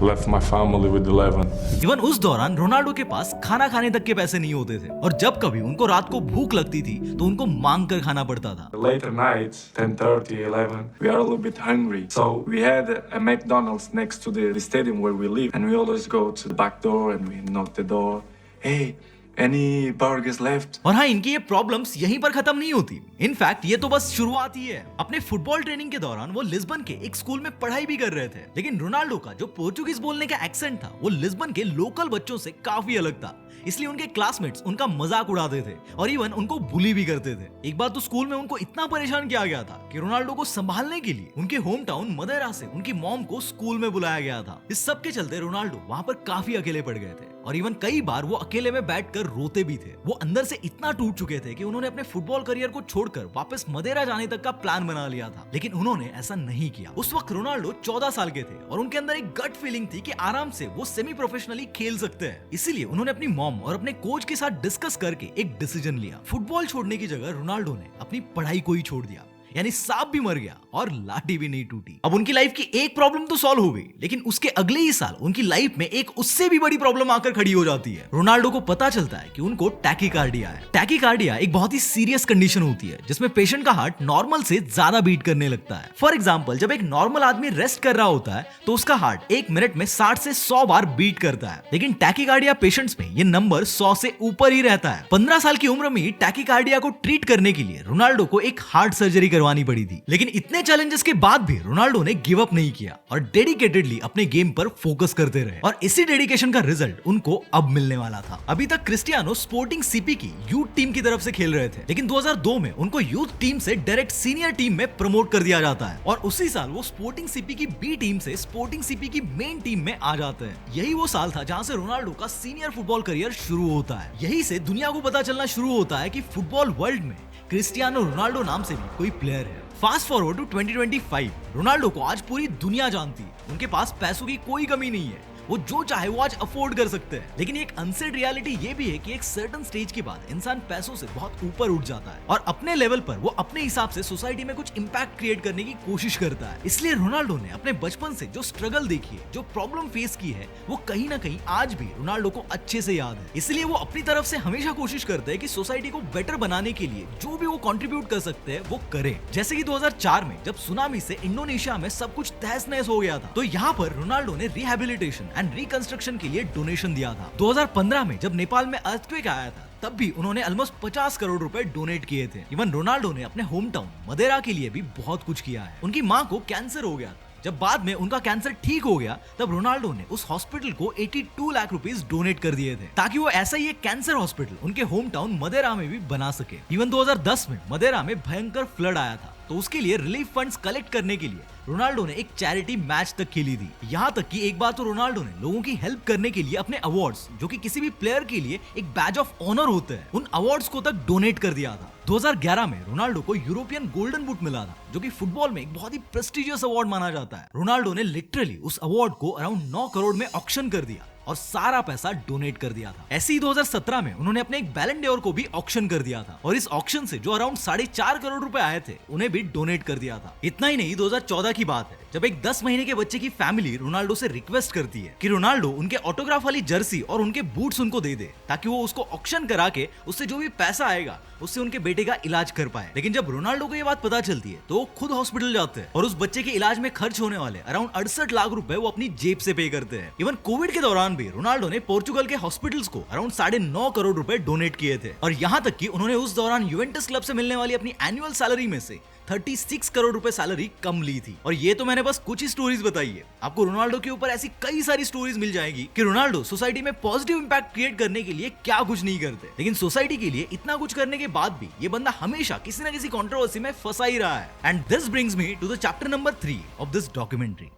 left my family with 11. Even उस दौरान रोनाल्डो के पास खाना खाने तक के पैसे नहीं होते थे, और जब कभी उनको रात को भूख लगती थी तो उनको मांग कर खाना पड़ता था। Later nights, 10:30, 11, we are a little bit hungry. So we had a McDonald's next to the stadium where we live, and we always go to the back door and we knock the door. Hey, any burgers left? और हाँ, इनकी ये problems यहीं पर खत्म नहीं होती। In fact ये तो बस शुरुआत ही है। अपने फुटबॉल ट्रेनिंग के दौरान वो लिस्बन के एक स्कूल में पढ़ाई भी कर रहे थे, लेकिन रोनाल्डो का जो पोर्चुगीज बोलने का एक्सेंट था वो लिस्बन के लोकल बच्चों से काफी अलग था, इसलिए उनके क्लासमेट्स उनका मजाक उड़ाते थे और इवन उनको बुली भी करते थे। एक बार तो स्कूल में उनको इतना परेशान किया गया था कि रोनाल्डो को संभालने के लिए उनके होम टाउन मदेरा से उनकी मॉम को स्कूल में बुलाया गया था। इस सब के चलते रोनाल्डो वहां पर काफी अकेले पड़ गए थे, और इवन कई बार वो अकेले में बैठकर रोते भी थे। वो अंदर से इतना टूट चुके थे कि उन्होंने अपने फुटबॉल करियर को छोड़कर वापस मदेरा जाने तक का प्लान बना लिया था, लेकिन उन्होंने ऐसा नहीं किया। उस वक्त रोनाल्डो 14 साल के थे और उनके अंदर एक गट फीलिंग थी कि आराम से वो सेमी प्रोफेशनली खेल सकते हैं। इसीलिए उन्होंने अपनी मॉम और अपने कोच के साथ डिस्कस करके एक डिसीजन लिया। फुटबॉल छोड़ने की जगह रोनाल्डो ने अपनी पढ़ाई को ही छोड़ दिया, यानी सांप भी मर गया और लाठी भी नहीं टूटी। अब उनकी लाइफ की एक प्रॉब्लम तो सॉल्व हो गई, लेकिन उसके अगले ही साल उनकी लाइफ में एक उससे भी बड़ी प्रॉब्लम आकर खड़ी हो जाती है। रोनाल्डो को पता चलता है कि उनको टैकीकार्डिया है। टैकीकार्डिया एक बहुत ही सीरियस कंडीशन होती है, जिसमें पेशेंट का हार्ट नॉर्मल से ज्यादा बीट करने लगता है। फॉर एग्जाम्पल, जब एक नॉर्मल आदमी रेस्ट कर रहा होता है तो उसका हार्ट 1 मिनट में 60 से 100 बार बीट करता है, लेकिन टैकीकार्डिया पेशेंट्स में ये नंबर 100 से ऊपर ही रहता है। 15 साल की उम्र में ही टैकीकार्डिया को ट्रीट करने के लिए रोनाल्डो को एक हार्ट सर्जरी करवानी पड़ी थी, लेकिन इतने चैलेंजेस के बाद भी रोनाल्डो ने गिव अप नहीं किया और डेडिकेटेडली अपने गेम पर फोकस करते रहे, और इसी डेडिकेशन का रिजल्ट उनको अब मिलने वाला था। अभी तक क्रिस्टियानो स्पोर्टिंग सीपी की यूथ टीम की तरफ से खेल रहे थे, लेकिन 2002 में उनको यूथ टीम से डायरेक्ट सीनियर टीम में प्रमोट कर दिया जाता है, और उसी साल वो स्पोर्टिंग सीपी की बी टीम से स्पोर्टिंग सीपी की मेन टीम में आ जाते हैं। यही वो साल था जहां से रोनाल्डो का सीनियर फुटबॉल करियर शुरू होता है। यही से दुनिया को पता चलना शुरू होता है कि फुटबॉल वर्ल्ड में क्रिस्टियानो रोनाल्डो नाम से भी कोई प्लेयर है। फास्ट फॉरवर्ड टू 2025, रोनाल्डो को आज पूरी दुनिया जानती है। उनके पास पैसों की कोई कमी नहीं है, वो जो चाहे वो आज अफोर्ड कर सकते हैं। लेकिन एक अनसेड रियलिटी ये भी है कि एक सर्टेन स्टेज के बाद इंसान पैसों से बहुत ऊपर उठ जाता है और अपने लेवल पर वो अपने हिसाब से सोसाइटी में कुछ इंपैक्ट क्रिएट करने की कोशिश करता है। इसलिए रोनाल्डो ने अपने बचपन से जो स्ट्रगल देखी है, जो प्रॉब्लम फेस की है, वो कहीं ना कहीं आज भी रोनाल्डो को अच्छे से याद है। इसलिए वो अपनी तरफ से हमेशा कोशिश करते हैं कि सोसाइटी को बेटर बनाने के लिए जो भी वो कंट्रीब्यूट कर सकते हैं वो करे। जैसे कि 2004 में जब सुनामी से इंडोनेशिया में सब कुछ तहस नहस हो गया था, तो यहाँ पर रोनाल्डो ने रिहेबिलिटेशन एंड रिकंस्ट्रक्शन के लिए डोनेशन दिया था। 2015 में जब नेपाल में अर्थक्वेक आया था, तब भी उन्होंने ऑलमोस्ट 50 करोड़ रुपए डोनेट किए थे। इवन रोनाल्डो ने अपने होम टाउन मदेरा के लिए भी बहुत कुछ किया है। उनकी माँ को कैंसर हो गया था, जब बाद में उनका कैंसर ठीक हो गया तब रोनाल्डो ने उस हॉस्पिटल को 82 लाख रुपीस डोनेट कर दिए थे, ताकि वो ऐसा ही एक कैंसर हॉस्पिटल उनके होम टाउन मदेरा में भी बना सके। इवन 2010 में मदेरा में भयंकर फ्लड आया था, तो उसके लिए रिलीफ फंड्स कलेक्ट करने के लिए रोनाल्डो ने एक चैरिटी मैच तक खेली थी। यहाँ तक कि एक बार तो रोनाल्डो ने लोगों की हेल्प करने के लिए अपने अवार्ड्स, जो कि किसी भी प्लेयर के लिए एक बैज ऑफ ऑनर होते हैं, उन अवार्ड्स को तक डोनेट कर दिया था। 2011 में रोनाल्डो को यूरोपियन गोल्डन बूट मिला था, जो कि फुटबॉल में एक बहुत ही प्रेस्टिजियस अवार्ड माना जाता है। रोनाल्डो ने लिटरली उस अवार्ड को अराउंड 9 करोड़ में ऑक्शन कर दिया और सारा पैसा डोनेट कर दिया था। ऐसे ही 2017 में उन्होंने अपने एक बैलन डोर को भी ऑक्शन कर दिया था, और इस ऑक्शन से जो अराउंड 4.5 करोड़ रुपए आए थे उन्हें भी डोनेट कर दिया था। इतना ही नहीं, 2014 की बात है जब एक 10 महीने के बच्चे की फैमिली रोनाल्डो से रिक्वेस्ट करती है कि रोनाल्डो उनके ऑटोग्राफ वाली जर्सी और उनके बूट्स उनको दे दे, ताकि वो उसको ऑक्शन करा के उससे जो भी पैसा आएगा उससे उनके बेटे का इलाज कर पाए। लेकिन जब रोनाल्डो को ये बात पता चलती है तो वो खुद हॉस्पिटल जाते हैं और उस बच्चे के इलाज में खर्च होने वाले अराउंड 68 लाख रुपए वो अपनी जेब से पे करते हैं। इवन कोविड के दौरान भी रोनाल्डो ने पोर्चुगल के हॉस्पिटल्स को अराउंड 9.5 करोड़ रुपए डोनेट किए थे, और यहाँ तक कि उन्होंने उस दौरान यूवेंटस क्लब से मिलने वाली अपनी एनुअल सैलरी में से 36 करोड़ रुपए सैलरी कम ली थी। और ये तो मैंने बस कुछ ही स्टोरीज बताई है, आपको रोनाल्डो के ऊपर ऐसी कई सारी स्टोरीज मिल जाएगी कि रोनाल्डो सोसाइटी में पॉजिटिव इंपैक्ट क्रिएट करने के लिए क्या कुछ नहीं करते, लेकिन सोसाइटी के लिए इतना कुछ करने के बाद भी ये बंदा हमेशा किसी न किसी कंट्रोवर्सी में फंसा ही रहा है। And this brings me to the chapter number 3 of this documentary.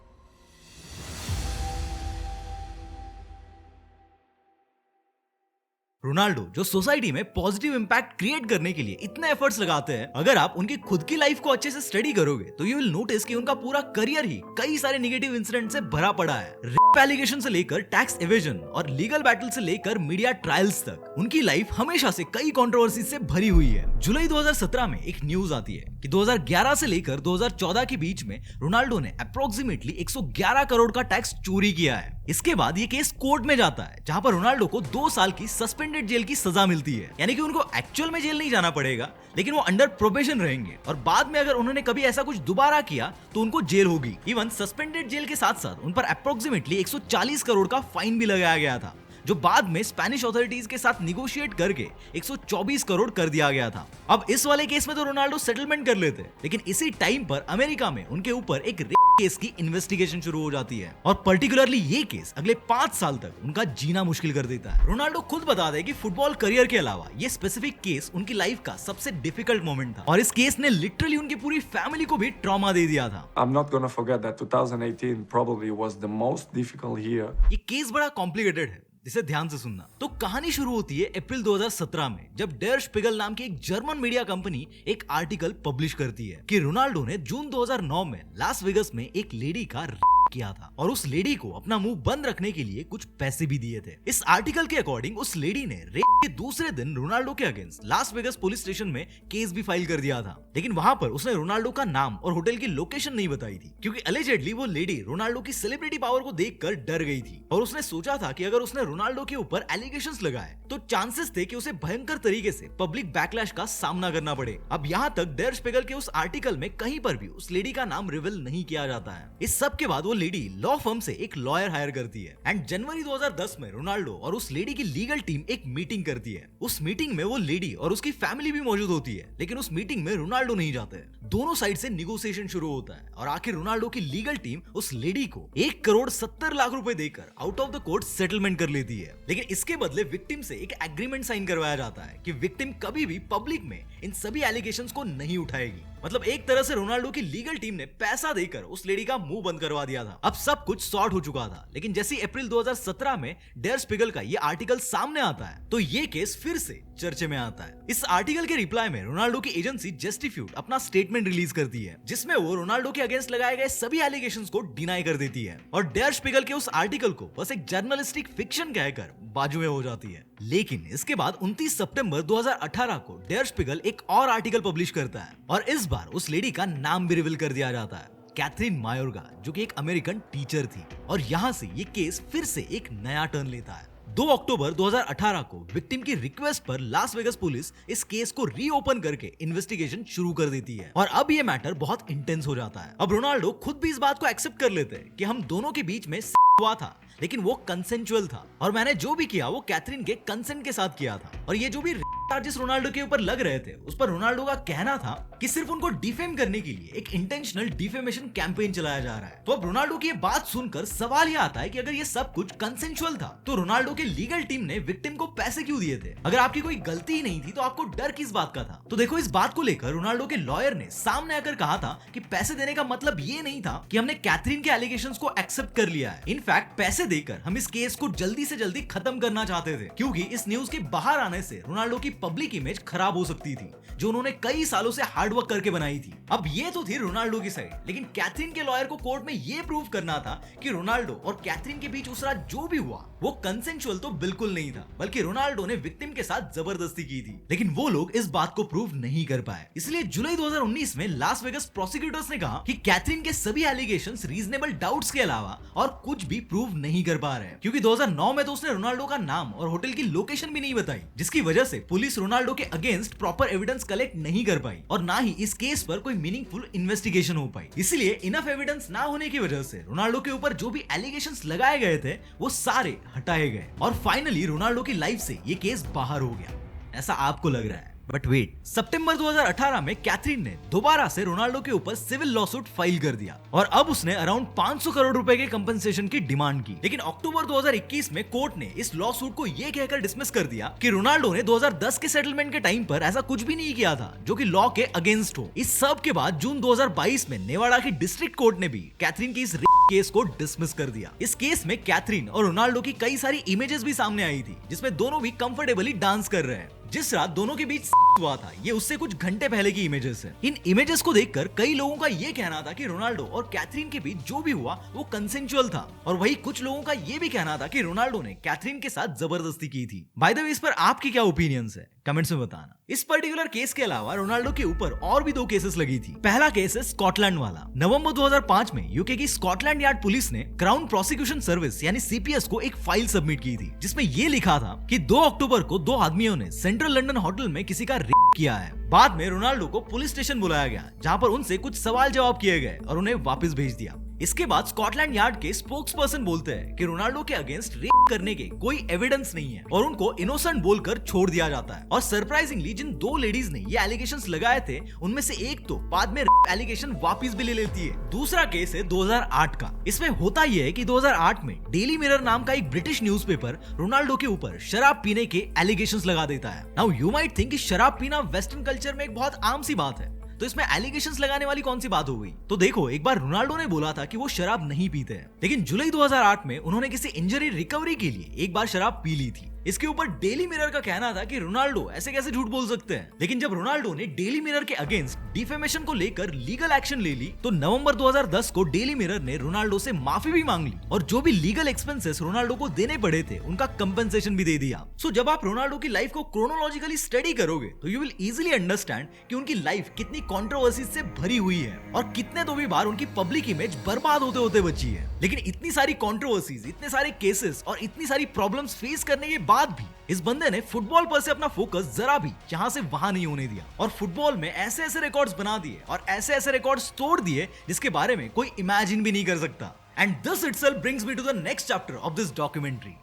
Ronaldo जो सोसाइटी में पॉजिटिव इंपैक्ट क्रिएट करने के लिए इतने एफर्ट्स लगाते हैं, अगर आप उनकी खुद की लाइफ को अच्छे से स्टडी करोगे तो यू विल नोटिस कि उनका पूरा करियर ही कई सारे नेगेटिव इंसिडेंट से भरा पड़ा है। रेप एलिगेशन से लेकर टैक्स एवेजन और लीगल बैटल से लेकर मीडिया ट्रायल्स तक उनकी लाइफ हमेशा से कई कंट्रोवर्सी से भरी हुई है। जुलाई 2017 में एक न्यूज आती है कि 2011 से लेकर 2014 के बीच में रोनाल्डो ने अप्रोक्सीमेटली 111 करोड़ का टैक्स चोरी किया है। इसके बाद ये केस कोर्ट में जाता है, जहां पर रोनाल्डो को 2 साल की सस्पेंडेड जेल की सजा मिलती है। यानी कि उनको एक्चुअल में जेल नहीं जाना पड़ेगा, लेकिन वो अंडर प्रोबेशन रहेंगे और बाद में अगर उन्होंने कभी ऐसा कुछ दोबारा किया तो उनको जेल होगी। इवन सस्पेंडेड जेल के साथ साथ उन पर अप्रोक्सीमेटली 140 करोड़ का फाइन भी लगाया गया था, जो बाद में स्पेनिश अथॉरिटीज के साथ निगोशिएट करके 124 करोड़ कर दिया गया था। अब इस वाले केस में तो रोनाल्डो सेटलमेंट कर लेते, लेकिन इसी टाइम पर अमेरिका में उनके ऊपर एक रेप केस की इन्वेस्टिगेशन शुरू हो जाती है और पर्टिकुलरली ये केस अगले 5 साल तक उनका जीना मुश्किल कर देता है। रोनाल्डो खुद बता दे कि फुटबॉल करियर के अलावा ये स्पेसिफिक केस उनकी लाइफ का सबसे डिफिकल्ट मोमेंट था और इस केस ने लिटरली उनकी पूरी फैमिली को भी ट्रॉमा दे दिया था। I'm not gonna forget that 2018 probably was the most difficult year. ये केस बड़ा कॉम्प्लिकेटेड है, इसे ध्यान से सुनना। तो कहानी शुरू होती है अप्रैल 2017 में, जब डेर स्पिगल नाम की एक जर्मन मीडिया कंपनी एक आर्टिकल पब्लिश करती है कि रोनाल्डो ने जून 2009 में लास वेगस में एक लेडी का रेप किया था और उस लेडी को अपना मुंह बंद रखने के लिए कुछ पैसे भी दिए थे। इस आर्टिकल के अकॉर्डिंग उस लेडी ने रेप के दूसरे दिन रोनाल्डो के against Las Vegas police station में केस भी फाइल कर दिया था, लेकिन वहां पर उसने रोनाल्डो का नाम और होटल की लोकेशन नहीं बताई थी, क्योंकि अलेजेडली वो लेडी रोनाल्डो की सेलिब्रिटी पावर को देखकर डर गई थी और उसने सोचा था कि अगर उसने रोनाल्डो के ऊपर एलिगेशंस लगाए तो चांसेस थे कि उसे भयंकर तरीके से पब्लिक बैकलैश का सामना करना पड़े। अब यहाँ तक डेर स्पिगल के उस आर्टिकल में कहीं पर भी उस लेडी का नाम रिवील नहीं किया जाता है। इस सब के बाद वो लेडी लॉ फर्म से एक लॉयर हायर करती है एंड जनवरी 2010 में रोनाल्डो और उस लेडी की लीगल टीम एक मीटिंग करती है। उस मीटिंग में वो लेडी और उसकी फैमिली भी मौजूद होती है, लेकिन उस मीटिंग में रोनाल्डो नहीं जाते। दोनों साइड से निगोशिएशन शुरू होता है और आखिर रोनाल्डो की लीगल टीम उस लेडी को 1,70,00,000 रुपए देकर out of the court settlement कर लेती है, लेकिन इसके बदले विक्टिम से एक एग्रीमेंट साइन करवाया जाता है कि विक्टिम कभी भी पब्लिक में इन सभी एलिगेशंस को नहीं उठाएगी। मतलब एक तरह से रोनाल्डो की लीगल टीम ने पैसा देकर उस लेडी का मुंह बंद करवा दिया था। अब सब कुछ सॉर्ट हो चुका था, लेकिन जैसे अप्रैल 2017 में डेर स्पिगल का ये आर्टिकल सामने आता है तो ये केस फिर से चर्चे में आता है। इस आर्टिकल के रिप्लाई में रोनाल्डो की एजेंसी जस्टिफ्यूड अपना स्टेटमेंट रिलीज करती है, जिसमें वो रोनाल्डो के अगेंस्ट लगाए गए सभी एलिगेशंस को डिनाई कर देती है और डेर स्पिगल के उस आर्टिकल को बस एक जर्नलिस्टिक फिक्शन कहकर बाजू में हो जाती है। लेकिन इसके बाद 29 सितंबर 2018 को डेर स्पिगल एक और आर्टिकल पब्लिश करता है और इस बार उस लेडी का नाम भी रिवील कर दिया जाता है, कैथरीन मायोर्गा, जो कि एक अमेरिकन टीचर थी। और यहाँ से ये केस फिर से एक नया टर्न लेता है। 2 अक्टूबर 2018 को विक्टिम की रिक्वेस्ट पर लास वेगस पुलिस इस केस को रीओपन करके इन्वेस्टिगेशन शुरू कर देती है और अब ये मैटर बहुत इंटेंस हो जाता है। अब रोनाल्डो खुद भी इस बात को एक्सेप्ट कर लेते हैं कि हम दोनों के बीच में हुआ था, लेकिन वो कंसेंचुअल था और मैंने जो भी किया वो कैथरीन के कंसेंट के साथ किया था। और ये जो भी चार्जेस रोनाल्डो के ऊपर लग रहे थे उस पर रोनाल्डो का कहना था कि सिर्फ उनको डिफेम करने के लिए एक इंटेंशनल डिफेमेशन कैंपेन चलाया जा रहा है। तो अब रोनाल्डो की ये बात सुनकर सवाल ये आता है कि अगर ये सब कुछ कंसेंचुअल था तो रोनाल्डो के लीगल टीम ने विक्टिम को पैसे क्यों दिए थे? अगर आपकी कोई गलती ही नहीं थी तो आपको डर किस बात का था? तो देखो, इस बात को लेकर रोनाल्डो के लॉयर ने सामने आकर कहा था कि पैसे देने का मतलब ये नहीं था कि हमने कैथरीन के एलिगेशंस को एक्सेप्ट कर लिया है। इनफैक्ट पैसे देकर हम इस केस को जल्दी से जल्दी खत्म करना चाहते थे, क्योंकि इस न्यूज के बाहर आने से रोनाल्डो की पब्लिक इमेज खराब हो सकती थी, जो उन्होंने कई सालों से हार्डवर्क करके बनाई थी। अब ये तो थी रोनाल्डो की साइड, लेकिन कैथरीन के लॉयर को कोर्ट में ये प्रूव करना था कि रोनाल्डो और कैथरीन के बीच उस रात जो भी हुआ वो कंसेंचुअल तो बिल्कुल नहीं था, बल्कि रोनाल्डो ने विक्टिम के साथ जबरदस्ती की थी। लेकिन वो लोग इस बात को प्रूव नहीं कर पाए। इसलिए जुलाई 2019 में लास वेगस प्रोसिक्यूटर्स ने कहा कि कैथरीन के सभी एलिगेशंस रीजनेबल डाउट्स के अलावा और कुछ भी प्रूव नहीं कर पा रहे, क्योंकि 2009 में तो उसने रोनाल्डो का नाम और होटल की लोकेशन भी नहीं बताई, जिसकी वजह से पुलिस रोनाल्डो के अगेंस्ट प्रॉपर एविडेंस कलेक्ट नहीं कर पाई और ना ही इस केस पर कोई मीनिंगफुल इन्वेस्टिगेशन हो पाई। इसलिए इनफ एविडेंस ना होने की वजह से रोनाल्डो के ऊपर जो भी एलिगेशंस लगाए गए थे वो सारे हटाए गए और फाइनली रोनाल्डो की लाइफ से ये केस बाहर हो गया। ऐसा आपको लग रहा है? बट वेट, सितंबर 2018 में कैथरीन ने दोबारा से रोनाल्डो के ऊपर सिविल लॉसूट फाइल कर दिया और अब उसने अराउंड 500 करोड़ रुपए के कंपनसेशन की डिमांड की। लेकिन अक्टूबर 2021 में कोर्ट ने इस लॉसूट को यह कहकर डिसमिस कर दिया कि रोनाल्डो ने 2010 के सेटलमेंट के टाइम पर ऐसा कुछ भी नहीं किया था जो कि लॉ के अगेंस्ट हो। इस सब के बाद जून 2022 में नेवाडा की डिस्ट्रिक्ट कोर्ट ने भी कैथरीन के इस केस को डिसमिस कर दिया। इस केस में कैथरीन और रोनाल्डो की कई सारी इमेजेस भी सामने आई थी जिसमें दोनों भी कंफर्टेबली डांस कर रहे हैं। जिस रात दोनों के बीच हुआ था ये उससे कुछ घंटे पहले की इमेजेस है। इन इमेजेस को देखकर कई लोगों का ये कहना था कि रोनाल्डो और कैथरीन के बीच जो भी हुआ वो कंसेंसुअल था, और वही कुछ लोगों का ये भी कहना था कि रोनाल्डो ने कैथरीन के साथ जबरदस्ती की थी। बाय द वे, इस पर आपकी क्या ओपिनियंस है कमेंट्स में बताना। इस पर्टिकुलर केस के अलावा रोनाल्डो के ऊपर और भी 2 केसेस लगी थी। पहला केस है स्कॉटलैंड वाला। नवंबर 2005 में यूके की स्कॉटलैंड यार्ड पुलिस ने क्राउन प्रोसिक्यूशन सर्विस यानी सीपीएस को एक फाइल सबमिट की थी जिसमें ये लिखा था कि 2 अक्टूबर को 2 आदमियों ने सेंट्रल लंदन होटल में किसी का रेप किया है। बाद में रोनाल्डो को पुलिस स्टेशन बुलाया गया जहां पर उनसे कुछ सवाल जवाब किए गए और उन्हें वापस भेज दिया। इसके बाद स्कॉटलैंड यार्ड के स्पोक्स पर्सन बोलते हैं कि रोनाल्डो के अगेंस्ट रेप करने के कोई एविडेंस नहीं है और उनको इनोसेंट बोलकर छोड़ दिया जाता है। और सरप्राइजिंगली जिन 2 लेडीज ने ये एलिगेशंस लगाए थे उनमें से एक तो बाद में रेप एलिगेशन वापस भी ले लेती है। दूसरा केस है 2008 का। इसमें होता यह है कि 2008 में डेली मिरर नाम का एक ब्रिटिश न्यूज़पेपर रोनाल्डो के ऊपर शराब पीने के एलिगेशंस लगा देता है। नाउ यू माइट थिंक कि शराब पीना वेस्टर्न कल्चर में एक बहुत आम सी बात है, तो इसमें एलिगेशंस लगाने वाली कौन सी बात हो गई। तो देखो, एक बार रोनाल्डो ने बोला था कि वो शराब नहीं पीते हैं, लेकिन जुलाई 2008 में उन्होंने किसी इंजरी रिकवरी के लिए एक बार शराब पी ली थी। इसके ऊपर डेली मिरर का कहना था कि रोनाल्डो ऐसे कैसे झूठ बोल सकते हैं। लेकिन जब रोनाल्डो ने डेली मिरर के अगेंस्ट डिफेमेशन को लेकर लीगल एक्शन ले ली तो नवंबर 2010 को डेली मिरर ने रोनाल्डो से माफी भी मांग ली और जो भी लीगल एक्सपेंसेस रोनाल्डो को देने पड़े थे उनका कंपेंसेशन भी दे दिया। सो जब आप रोनाल्डो की लाइफ को क्रोनोलॉजिकली स्टडी करोगे तो यू विल इजीली अंडरस्टैंड कि उनकी लाइफ कितनी कंट्रोवर्सीज से भरी हुई है और कितने तो भी बार उनकी पब्लिक इमेज बर्बाद होते होते बची है। लेकिन इतनी सारी कंट्रोवर्सीज, इतने सारे केसेस और इतनी सारी प्रॉब्लम्स फेस करने के बाद भी इस बंदे ने फुटबॉल पर से अपना फोकस जरा भी यहां से वहां नहीं होने दिया और फुटबॉल में ऐसे ऐसे रिकॉर्ड्स बना दिए और ऐसे ऐसे रिकॉर्ड्स तोड़ दिए जिसके बारे में कोई इमेजिन भी नहीं कर सकता। And this itself brings me to the next chapter of this documentary.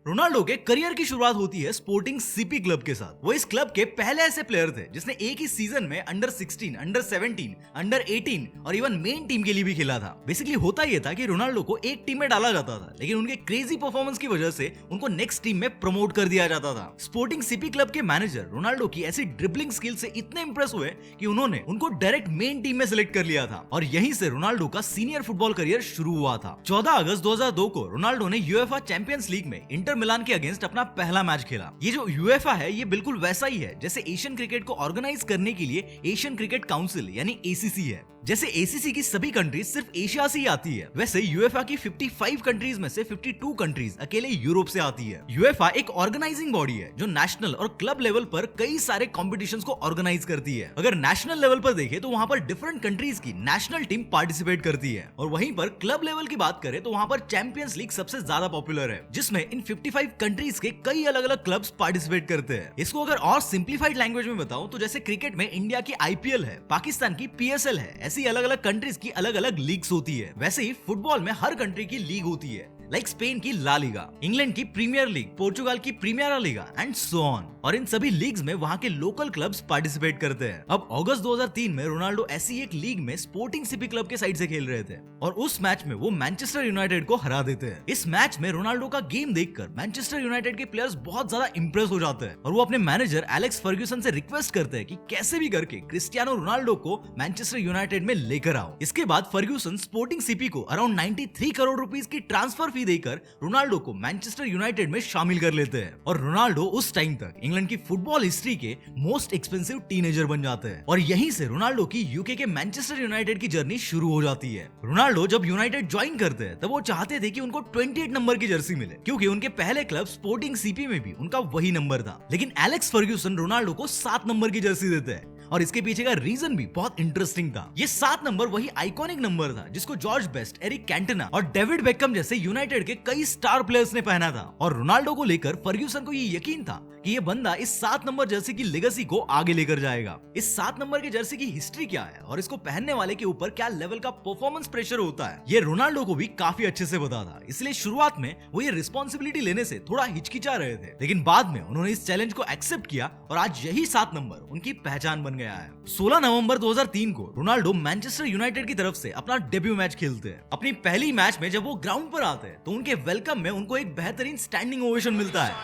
Ronaldo के करियर की शुरुआत होती है स्पोर्टिंग सीपी क्लब के साथ। वो इस क्लब के पहले ऐसे प्लेयर थे जिसने एक ही सीजन में अंडर 16, अंडर 17, अंडर 18 और इवन मेन टीम के लिए भी खेला था। बेसिकली होता यह था कि रोनाल्डो को एक टीम में डाला जाता था लेकिन उनके क्रेजी परफॉर्मेंस की वजह से उनको नेक्स्ट टीम में प्रमोट कर दिया जाता था। स्पोर्टिंग सीपी क्लब के मैनेजर रोनाल्डो की ऐसी ड्रिबलिंग स्किल से इतने इंप्रेस हुए कि उन्होंने उनको डायरेक्ट मेन टीम में सिलेक्ट कर लिया था और यहीं से रोनाल्डो का सीनियर फुटबॉल करियर शुरू हुआ था। 14 अगस्त 2002 को रोनाल्डो ने यूएफए चैंपियंस लीग में इंटर मिलान के अगेंस्ट अपना पहला मैच खेला। ये जो यूएफए है ये बिल्कुल वैसा ही है जैसे एशियन क्रिकेट को ऑर्गेनाइज करने के लिए एशियन क्रिकेट काउंसिल यानी एसीसी है। जैसे एसीसी की सभी कंट्रीज सिर्फ एशिया से ही आती है, वैसे यूएफए की 55 कंट्रीज में से 52 कंट्रीज अकेले यूरोप से आती है। यूएफए एक ऑर्गेनाइजिंग बॉडी है जो नेशनल और क्लब लेवल पर कई सारे कॉम्पिटिशंस को ऑर्गेनाइज करती है। अगर नेशनल लेवल पर देखें तो वहां पर डिफरेंट कंट्रीज की नेशनल टीम पार्टिसिपेट करती है और वहीं पर क्लब लेवल की बात करें तो वहां पर चैंपियंस लीग सबसे ज्यादा पॉपुलर है जिसमें इन 55 कंट्रीज के कई अलग अलग क्लब्स पार्टिसिपेट करते हैं। इसको अगर और सिंप्लीफाइड लैंग्वेज में बताऊं तो जैसे क्रिकेट में इंडिया की आईपीएल है, पाकिस्तान की पीएसएल है, ऐसी अलग अलग कंट्रीज की अलग अलग लीग्स होती है। वैसे ही फुटबॉल में हर कंट्री की लीग होती है, लाइक स्पेन की ला लीगा, इंग्लैंड की प्रीमियर लीग, पोर्चुगल की प्रीमियरा लीगा एंड सो ऑन। और इन सभी लीग्स में वहां के लोकल क्लब्स पार्टिसिपेट करते हैं। अब अगस्त 2003 में रोनाल्डो ऐसी एक लीग में स्पोर्टिंग सीपी क्लब के साइड से खेल रहे थे और उस मैच में वो मैनचेस्टर यूनाइटेड को हरा देते हैं। इस मैच में रोनाल्डो का गेम देखकर मैनचेस्टर यूनाइटेड के प्लेयर्स बहुत ज्यादा इंप्रेस हो जाते हैं और वो अपने मैनेजर एलेक्स फर्ग्यूसन से रिक्वेस्ट करते हैं कि कैसे भी करके क्रिस्टियानो रोनाल्डो को मैनचेस्टर यूनाइटेड में लेकर आओ। इसके बाद फर्ग्यूसन स्पोर्टिंग सीपी को अराउंड 93 करोड़ रुपीस की ट्रांसफर फी देकर रोनाल्डो को मैनचेस्टर यूनाइटेड में शामिल कर लेते हैं और रोनाल्डो उस टाइम तक इंग्लैंड की फुटबॉल हिस्ट्री के मोस्ट एक्सपेंसिव टीनेजर बन जाते हैं और यहीं से रोनाल्डो की यूके के मैनचेस्टर यूनाइटेड की जर्नी शुरू हो जाती है। रोनाल्डो जब यूनाइटेड ज्वाइन करते हैं तब वो चाहते थे कि उनको 28 नंबर की जर्सी मिले क्योंकि उनके पहले क्लब स्पोर्टिंग सीपी में भी उनका वही नंबर था, लेकिन एलेक्स फर्ग्यूसन रोनाल्डो को 7 नंबर की जर्सी देते हैं और इसके पीछे का रीजन भी बहुत इंटरेस्टिंग था। ये 7 नंबर वही आइकॉनिक नंबर था जिसको जॉर्ज बेस्ट, एरिक कैंटना और डेविड बेकहम जैसे यूनाइटेड के कई स्टार प्लेयर्स ने पहना था और रोनाल्डो को लेकर फर्ग्यूसन को ये यकीन था कि ये बंदा इस 7 नंबर जर्सी की लेगेसी को आगे लेकर जाएगा। इस 7 नंबर की जर्सी की हिस्ट्री क्या है और इसको पहनने वाले के ऊपर क्या लेवल का परफॉर्मेंस प्रेशर होता है, ये रोनाल्डो को भी काफी अच्छे से पता था। इसलिए शुरुआत में वो ये रिस्पॉन्सिबिलिटी लेने से थोड़ा हिचकिचा रहे थे, लेकिन बाद में उन्होंने इस चैलेंज को एक्सेप्ट किया और आज यही 7 नंबर उनकी पहचान बन गया है। 16 नवंबर 2003 को रोनाल्डो मैनचेस्टर यूनाइटेड की तरफ से अपना डेब्यू मैच खेलते हैं। अपनी पहली मैच में जब वो ग्राउंड पर आते हैं तो उनके वेलकम में उनको एक बेहतरीन स्टैंडिंग ओवेशन मिलता है।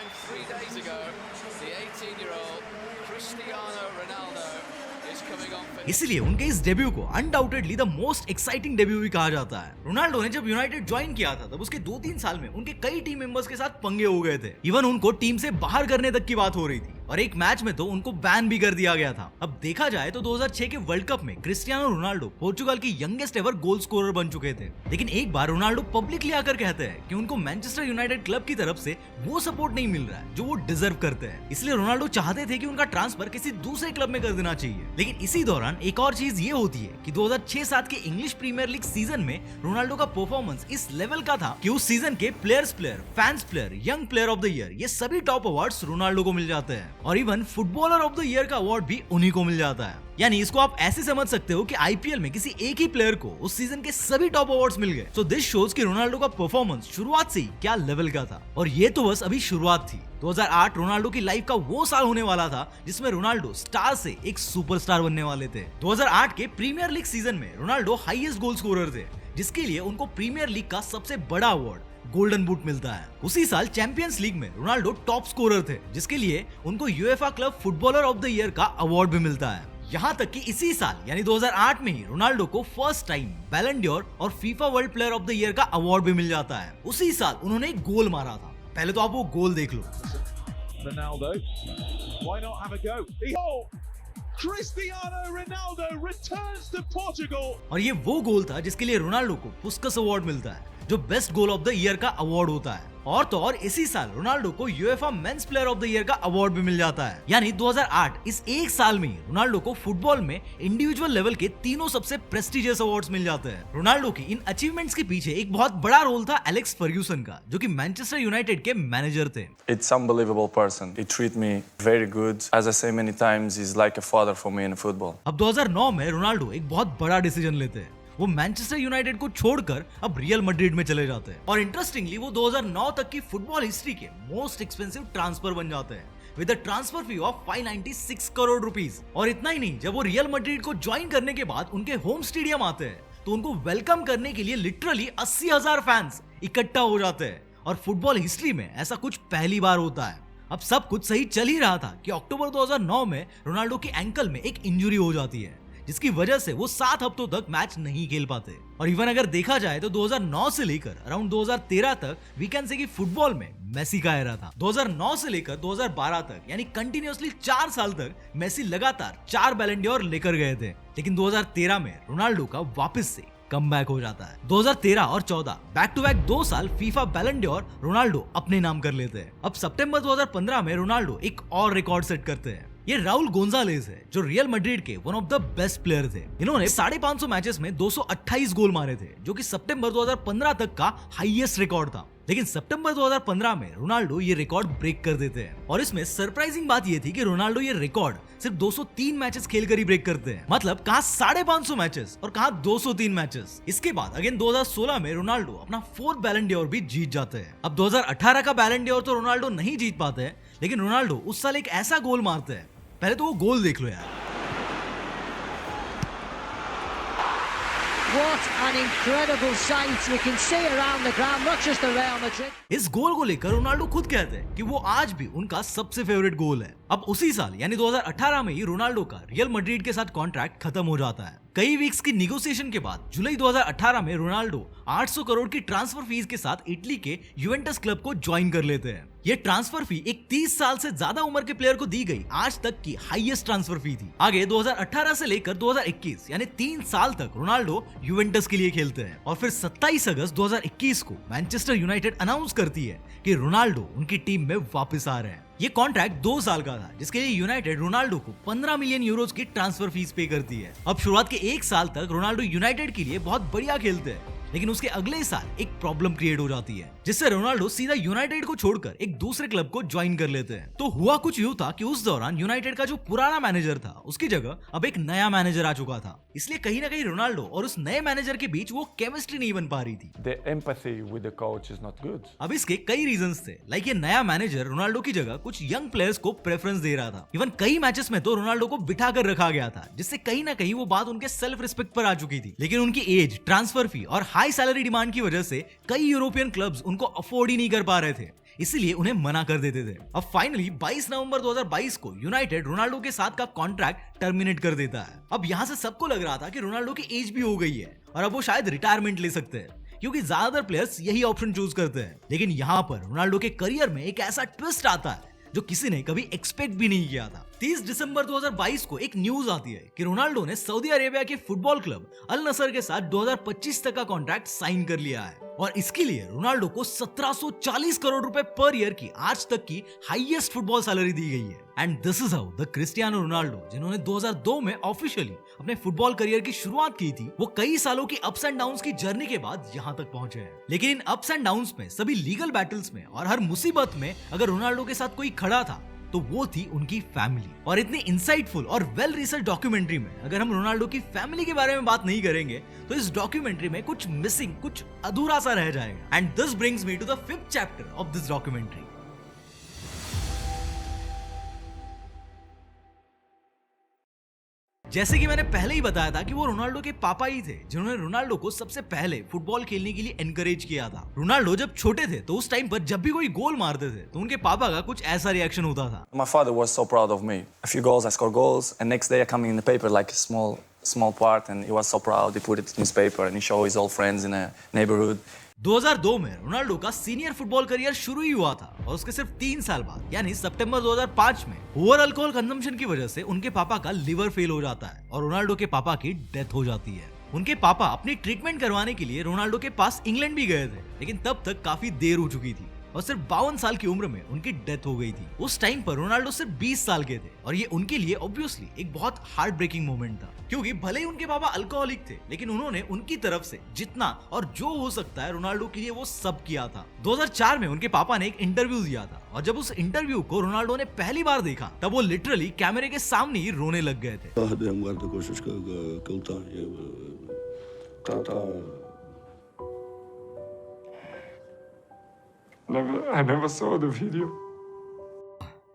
इसलिए उनके इस डेब्यू को undoubtedly the most exciting debut भी कहा जाता है। रोनाल्डो ने जब यूनाइटेड ज्वाइन किया था तब उसके 2-3 साल में उनके कई टीम मेंबर्स के साथ पंगे हो गए थे। इवन उनको टीम से बाहर करने तक की बात हो रही थी और एक मैच में तो उनको बैन भी कर दिया गया था। अब देखा जाए तो 2006 के वर्ल्ड कप में क्रिस्टियानो रोनाल्डो पोर्चुगल की यंगेस्ट एवर गोल स्कोरर बन चुके थे, लेकिन एक बार रोनाल्डो पब्लिकली आकर कहते हैं कि उनको मैनचेस्टर यूनाइटेड क्लब की तरफ से वो सपोर्ट नहीं मिल रहा है जो वो डिजर्व करते हैं। इसलिए रोनाल्डो चाहते थे कि उनका ट्रांसफर किसी दूसरे क्लब में कर देना चाहिए। लेकिन इसी दौरान एक और चीज ये होती है कि 2006-07 के इंग्लिश प्रीमियर लीग सीजन में रोनाल्डो का परफॉर्मेंस इस लेवल का था कि उस सीजन के player, fans player, young player of the year, ये सभी टॉप अवार्ड्स रोनाल्डो को मिल जाते हैं और even footballer of the year का अवार्ड भी उन्हीं को मिल जाता है। यानी इसको आप ऐसे समझ सकते हो कि आईपीएल में किसी एक ही प्लेयर को उस सीजन के सभी टॉप अवार्ड्स मिल गए। सो दिस शोज कि रोनाल्डो का परफॉर्मेंस शुरुआत से ही क्या लेवल का था और ये तो बस अभी शुरुआत थी। 2008 रोनाल्डो की लाइफ का वो साल होने वाला था जिसमें रोनाल्डो स्टार से एक सुपरस्टार बनने वाले थे। 2008 के प्रीमियर लीग सीजन में रोनाल्डो हाईएस्ट गोल स्कोरर थे, जिसके लिए उनको प्रीमियर लीग का सबसे बड़ा अवार्ड गोल्डन बूट मिलता है। उसी साल चैंपियंस लीग में रोनाल्डो टॉप स्कोरर थे, जिसके लिए उनको UEFA club footballer of the year का अवार्ड भी मिलता है। यहाँ तक कि इसी साल यानी 2008 में ही रोनाल्डो को फर्स्ट टाइम बैलन डोर और FIFA world player of the year का अवार्ड भी मिल जाता है। उसी साल उन्होंने एक गोल मारा था, पहले तो आप वो गोल देख लो। Ronaldo, why not have a go? Cristiano Ronaldo returns to Portugal. और ये वो गोल था जिसके लिए रोनाल्डो को पुस्कस अवार्ड मिलता है, जो best goal of the year का अवार्ड होता है। और तो और इसी साल रोनाल्डो को UEFA men's player of the year का अवार्ड भी मिल जाता है। यानी 2008 इस एक साल में ही रोनाल्डो को फुटबॉल में इंडिविजुअल लेवल के तीनों सबसे प्रेस्टिजियस अवार्ड्स मिल जाते हैं। रोनाल्डो की इन अचीवमेंट्स के पीछे एक बहुत बड़ा रोल था एलेक्स फर्ग्यूसन का, जो कि मैनचेस्टर यूनाइटेड के मैनेजर थे। It's unbelievable person. He treat me very good. As I say many times, he's like a father for me in football. अब 2009 में रोनाल्डो एक बहुत बड़ा डिसीजन लेते हैं। वो मैनचेस्टर यूनाइटेड को छोड़कर अब रियल मैड्रिड में चले जाते हैं और इंटरेस्टिंगली वो 2009 तक की फुटबॉल हिस्ट्री के मोस्ट एक्सपेंसिव ट्रांसफर बन जाते हैं with a transfer fee of 596 crore rupees. और इतना ही नहीं, जब वो रियल मैड्रिड को ज्वाइन करने के बाद उनके होम स्टेडियम आते हैं तो उनको वेलकम करने के लिए लिटरली 80,000 फैंस इकट्ठा हो जाते हैं और फुटबॉल हिस्ट्री में ऐसा कुछ पहली बार होता है। अब सब कुछ सही चल ही रहा था कि अक्टूबर 2009 में रोनाल्डो के एंकल में एक इंजरी हो जाती है, जिसकी वजह से वो 7 हफ्तों तक मैच नहीं खेल पाते। और इवन अगर देखा जाए तो 2009 से लेकर अराउंड 2013 तक वी कैन से कि फुटबॉल में मेसी का एरा था। 2009 से लेकर 2012 तक यानी कंटिन्यूअसली 4 साल तक मेसी लगातार 4 बैलन डोर लेकर गए थे, लेकिन 2013 में रोनाल्डो का वापस से कमबैक हो जाता है। 2013 और 14 बैक टू बैक 2 साल फीफा बैलन डोर रोनाल्डो अपने नाम कर लेते हैं। अब सितंबर 2015 में रोनाल्डो एक और रिकॉर्ड सेट करते हैं। ये राउल गोंजालेस है, जो रियल मैड्रिड के one of the best player थे। इन्होंने 550 मैचेस में 228 गोल मारे थे, जो कि सितंबर 2015 तक का हाईएस्ट रिकॉर्ड था। लेकिन सितंबर 2015 में रोनाल्डो ये रिकॉर्ड ब्रेक कर देते हैं और इसमें सरप्राइजिंग बात ये थी कि रोनाल्डो ये रिकॉर्ड सिर्फ 203 मैचेस खेलकर ही ब्रेक करते हैं। मतलब कहां 550 मैचेस और कहां 203 मैचेस। इसके बाद अगेन 2016 में रोनाल्डो अपना 4th बैलन डोर भी जीत जाते हैं। अब 2018 का बैलन डोर तो रोनाल्डो नहीं जीत पाते हैं, लेकिन रोनाल्डो उस साल एक ऐसा गोल मारते हैं, पहले तो वो गोल देख लो यार। What an incredible sight you can see around the ground, not just the Real Madrid. इस गोल को लेकर रोनाल्डो खुद कहते हैं कि वो आज भी उनका सबसे फेवरेट गोल है। अब उसी साल यानी 2018 में ही रोनाल्डो का रियल मैड्रिड के साथ कॉन्ट्रैक्ट खत्म हो जाता है। कई वीक्स की निगोसिएशन के बाद जुलाई 2018 में रोनाल्डो 800 करोड़ की ट्रांसफर फीस के साथ इटली के यूवेंटस क्लब को ज्वाइन कर लेते हैं। ये ट्रांसफर फी एक 30 साल से ज्यादा उम्र के प्लेयर को दी गई आज तक की हाईएस्ट ट्रांसफर फी थी। आगे 2018 से लेकर 2021 यानी 3 साल तक रोनाल्डो यूवेंटस के लिए खेलते हैं और फिर 27 अगस्त 2021 को मैनचेस्टर यूनाइटेड अनाउंस करती है कि रोनाल्डो उनकी टीम में वापस आ रहे हैं। ये कॉन्ट्रैक्ट 2 साल का था, जिसके लिए यूनाइटेड रोनाल्डो को 15 मिलियन यूरोज की ट्रांसफर फीस पे करती है। अब शुरुआत के 1 साल तक रोनाल्डो यूनाइटेड के लिए बहुत बढ़िया खेलते हैं, लेकिन उसके अगले साल एक प्रॉब्लम क्रिएट हो जाती है, जिससे रोनाल्डो सीधा यूनाइटेड को छोड़कर एक दूसरे क्लब को ज्वाइन कर लेते हैं। तो हुआ कुछ यूं था कि उस दौरान यूनाइटेड का जो पुराना मैनेजर था उसकी जगह अब एक नया मैनेजर आ चुका था, इसलिए कहीं ना कहीं रोनाल्डो और उस नए मैनेजर के बीच वो केमिस्ट्री नहीं बन पा रही थी। The empathy with the coach is not good. अब इसके कई रीजंस थे, लाइक ये नया मैनेजर रोनाल्डो की जगह कुछ यंग प्लेयर्स को प्रेफरेंस दे रहा था। इवन कई मैचेस में तो रोनाल्डो को बिठा कर रखा गया था, जिससे कहीं ना कहीं वो बात उनके सेल्फ रिस्पेक्ट पर आ चुकी थी। लेकिन उनकी एज, ट्रांसफर फी और हाई सैलरी डिमांड की वजह से कई यूरोपियन क्लब्स उनको अफोर्ड ही नहीं कर पा रहे थे, इसलिए उन्हें मना कर देते थे। अब फाइनली 22 नवंबर 2022 को यूनाइटेड रोनाल्डो के साथ का कॉन्ट्रैक्ट टर्मिनेट कर देता है। अब यहाँ से सबको लग रहा था कि रोनाल्डो की एज भी हो गई है और अब वो शायद रिटायरमेंट ले सकते हैं, क्योंकि ज्यादातर प्लेयर्स यही ऑप्शन चूज करते हैं। लेकिन यहाँ पर रोनाल्डो के करियर में एक ऐसा ट्विस्ट आता है जो किसी ने कभी एक्सपेक्ट भी नहीं किया था। 30 दिसंबर 2022 को एक न्यूज आती है कि रोनाल्डो ने सऊदी अरेबिया के फुटबॉल क्लब अल नसर के साथ 2025 तक का कॉन्ट्रैक्ट साइन कर लिया है और इसके लिए रोनाल्डो को 1740 करोड़ रुपए पर ईयर की आज तक की हाईएस्ट फुटबॉल सैलरी दी गई है। And this is how the Cristiano Ronaldo, जिन्होंने 2002 में ऑफिशियली अपने फुटबॉल करियर की शुरुआत की थी, वो कई सालों की अप्स एंड डाउन्स की जर्नी के बाद यहाँ तक पहुंचे हैं। लेकिन इन अप्स एंड डाउन्स में, सभी लीगल बैटल्स में और हर मुसीबत में अगर रोनाल्डो के साथ कोई खड़ा था तो वो थी उनकी फैमिली। और इतनी इंसाइटफुल और वेल रिसर्च डॉक्यूमेंट्री में अगर हम रोनाल्डो की फैमिली के बारे में बात नहीं करेंगे तो इस डॉक्यूमेंट्री में कुछ मिसिंग, कुछ अधूरा सा रह जाएगा। And this brings me to the 5th chapter of this documentary. जैसे कि मैंने पहले ही बताया था कि वो रोनाल्डो के पापा ही थे जिन्होंने रोनाल्डो को सबसे पहले फुटबॉल खेलने के लिए एनकरेज किया था। रोनाल्डो जब छोटे थे तो उस टाइम पर जब भी कोई गोल मारते थे तो उनके पापा का कुछ ऐसा रिएक्शन होता था। My father was so proud of me. A few goals, I scored goals, and next day I come in the paper like a small part, and he was so proud. He put it in newspaper and he showed his old friends in a neighborhood. 2002 में Ronaldo का senior football career शुरू ही हुआ था और उसके सिर्फ 3 साल बाद यानी सितंबर 2005 में ओवर अल्कोहल कंजम्पशन की वजह से उनके पापा का लिवर फेल हो जाता है और रोनाल्डो के पापा की डेथ हो जाती है। उनके पापा अपनी ट्रीटमेंट करवाने के लिए रोनाल्डो के पास इंग्लैंड भी गए थे, लेकिन तब तक काफी देर हो चुकी थी और सिर्फ 52 साल की उम्र में उनकी डेथ हो गई थी। उस टाइम पर रोनाल्डो सिर्फ 20 साल के थे और ये उनके लिए ऑब्वियसली एक बहुत हार्ट ब्रेकिंग मोमेंट था, क्योंकि भले ही उनके पापा अल्कोहलिक थे लेकिन उन्होंने उनकी तरफ से जितना और जो हो सकता है रोनाल्डो के लिए वो सब किया था। 2004 में उनके पापा ने एक इंटरव्यू दिया था और जब उस इंटरव्यू को रोनाल्डो ने पहली बार देखा तब वो लिटरली कैमरे के सामने ही रोने लग गए थे। I never saw the video.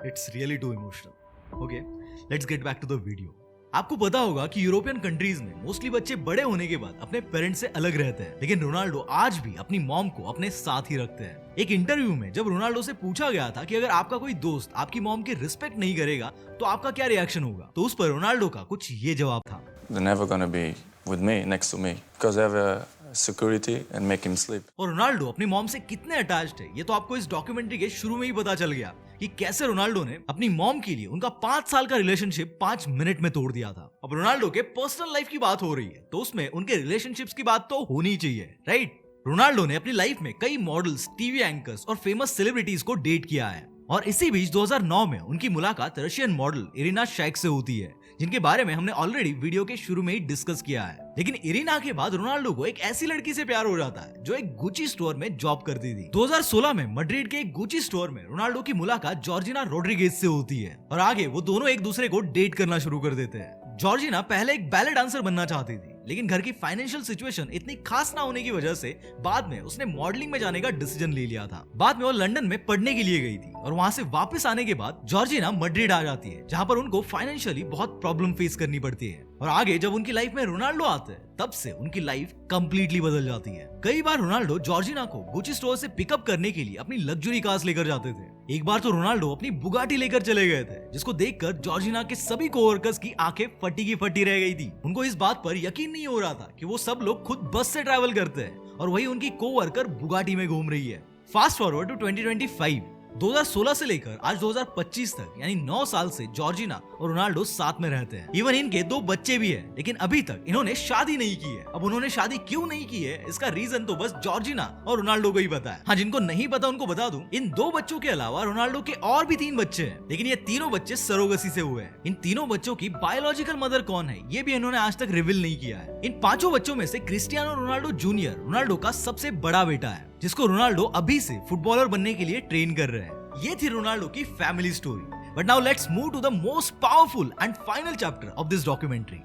It's really too emotional. Okay, let's get back to the video. आपको पता होगा कि यूरोपियन कंट्रीज में मोस्टली बच्चे बड़े होने के बाद अपने पेरेंट्स से अलग रहते हैं, लेकिन रोनाल्डो आज भी अपनी मॉम को अपने साथ ही रखते हैं। एक इंटरव्यू में जब रोनाल्डो से पूछा गया था कि अगर आपका कोई दोस्त आपकी मॉम की रिस्पेक्ट नहीं करेगा तो आपका क्या रिएक्शन होगा, तो उस पर रोनाल्डो का कुछ ये जवाब था। They're never gonna be with me, next to me, because I have a security and make him sleep. और रोनाल्डो अपनी मॉम से कितने अटैच्ड है ये तो आपको इस डॉक्यूमेंट्री के शुरू में ही पता चल गया कि कैसे रोनाल्डो ने अपनी मॉम के लिए उनका 5 साल का रिलेशनशिप 5 मिनट में तोड़ दिया था। अब रोनाल्डो के पर्सनल लाइफ की बात हो रही है तो उसमें उनके रिलेशनशिप्स की बात तो होनी चाहिए, राइट? रोनाल्डो ने अपनी लाइफ में कई मॉडल्स, टीवी एंकर्स और फेमस सेलिब्रिटीज को डेट किया है और इसी बीच 2009 में उनकी मुलाकात रशियन मॉडल इरिना शैक से होती है, जिनके बारे में हमने ऑलरेडी वीडियो के शुरू में ही डिस्कस किया है। लेकिन इरिना के बाद रोनाल्डो को एक ऐसी लड़की से प्यार हो जाता है जो एक गुची स्टोर में जॉब करती थी। 2016 में मैड्रिड के एक गुची स्टोर में रोनाल्डो की मुलाकात जॉर्जिना रोड्रिगेज से होती है और आगे वो दोनों एक दूसरे को डेट करना शुरू कर देते हैं। जॉर्जिना पहले एक बैले डांसर बनना चाहती थी, लेकिन घर की फाइनेंशियल सिचुएशन इतनी खास ना होने की वजह से बाद में उसने मॉडलिंग में जाने का डिसीजन ले लिया था। बाद में वो लंदन में पढ़ने के लिए गई थी और वहां से वापस आने के बाद जॉर्जिना मैड्रिड आ जाती है, जहां पर उनको फाइनेंशियली बहुत प्रॉब्लम फेस करनी पड़ती है। और आगे जब उनकी लाइफ में रोनाल्डो आते हैं तब से उनकी लाइफ कंप्लीटली बदल जाती है। कई बार रोनाल्डो जॉर्जिना को गुची स्टोर से पिकअप करने के लिए अपनी लग्जरी कार्स लेकर जाते थे। एक बार तो रोनाल्डो अपनी बुगाटी लेकर चले गए थे, जिसको देखकर जॉर्जिना के सभी कोवर्कर्स की आंखें फटी की फटी रह गई थी। उनको इस बात पर यकीन नहीं हो रहा था कि वो सब लोग खुद बस से ट्रैवल करते हैं और वही उनकी कोवर्कर बुगाटी में घूम रही है। फास्ट फॉरवर्ड टू 2025, 2016 से लेकर आज 2025 तक यानी 9 साल से जॉर्जिना और रोनाल्डो साथ में रहते हैं। इवन इनके 2 बच्चे भी हैं, लेकिन अभी तक इन्होंने शादी नहीं की है। अब उन्होंने शादी क्यों नहीं की है, इसका रीजन तो बस जॉर्जिना और रोनाल्डो को ही पता है। हाँ, जिनको नहीं पता उनको बता दूं, इन 2 बच्चों के अलावा रोनाल्डो के और भी 3 बच्चे हैं, लेकिन ये तीनों बच्चे सरोगसी से हुए हैं। इन तीनों बच्चों की बायोलॉजिकल मदर कौन है ये भी इन्होंने आज तक रिवील नहीं किया है। इन 5 बच्चों में से क्रिस्टियानो रोनाल्डो जूनियर रोनाल्डो का सबसे बड़ा बेटा है, जिसको रोनाल्डो अभी से फुटबॉलर बनने के लिए ट्रेन कर रहे हैं। ये थी रोनाल्डो की family story. But now let's move to the most powerful and final chapter of this documentary.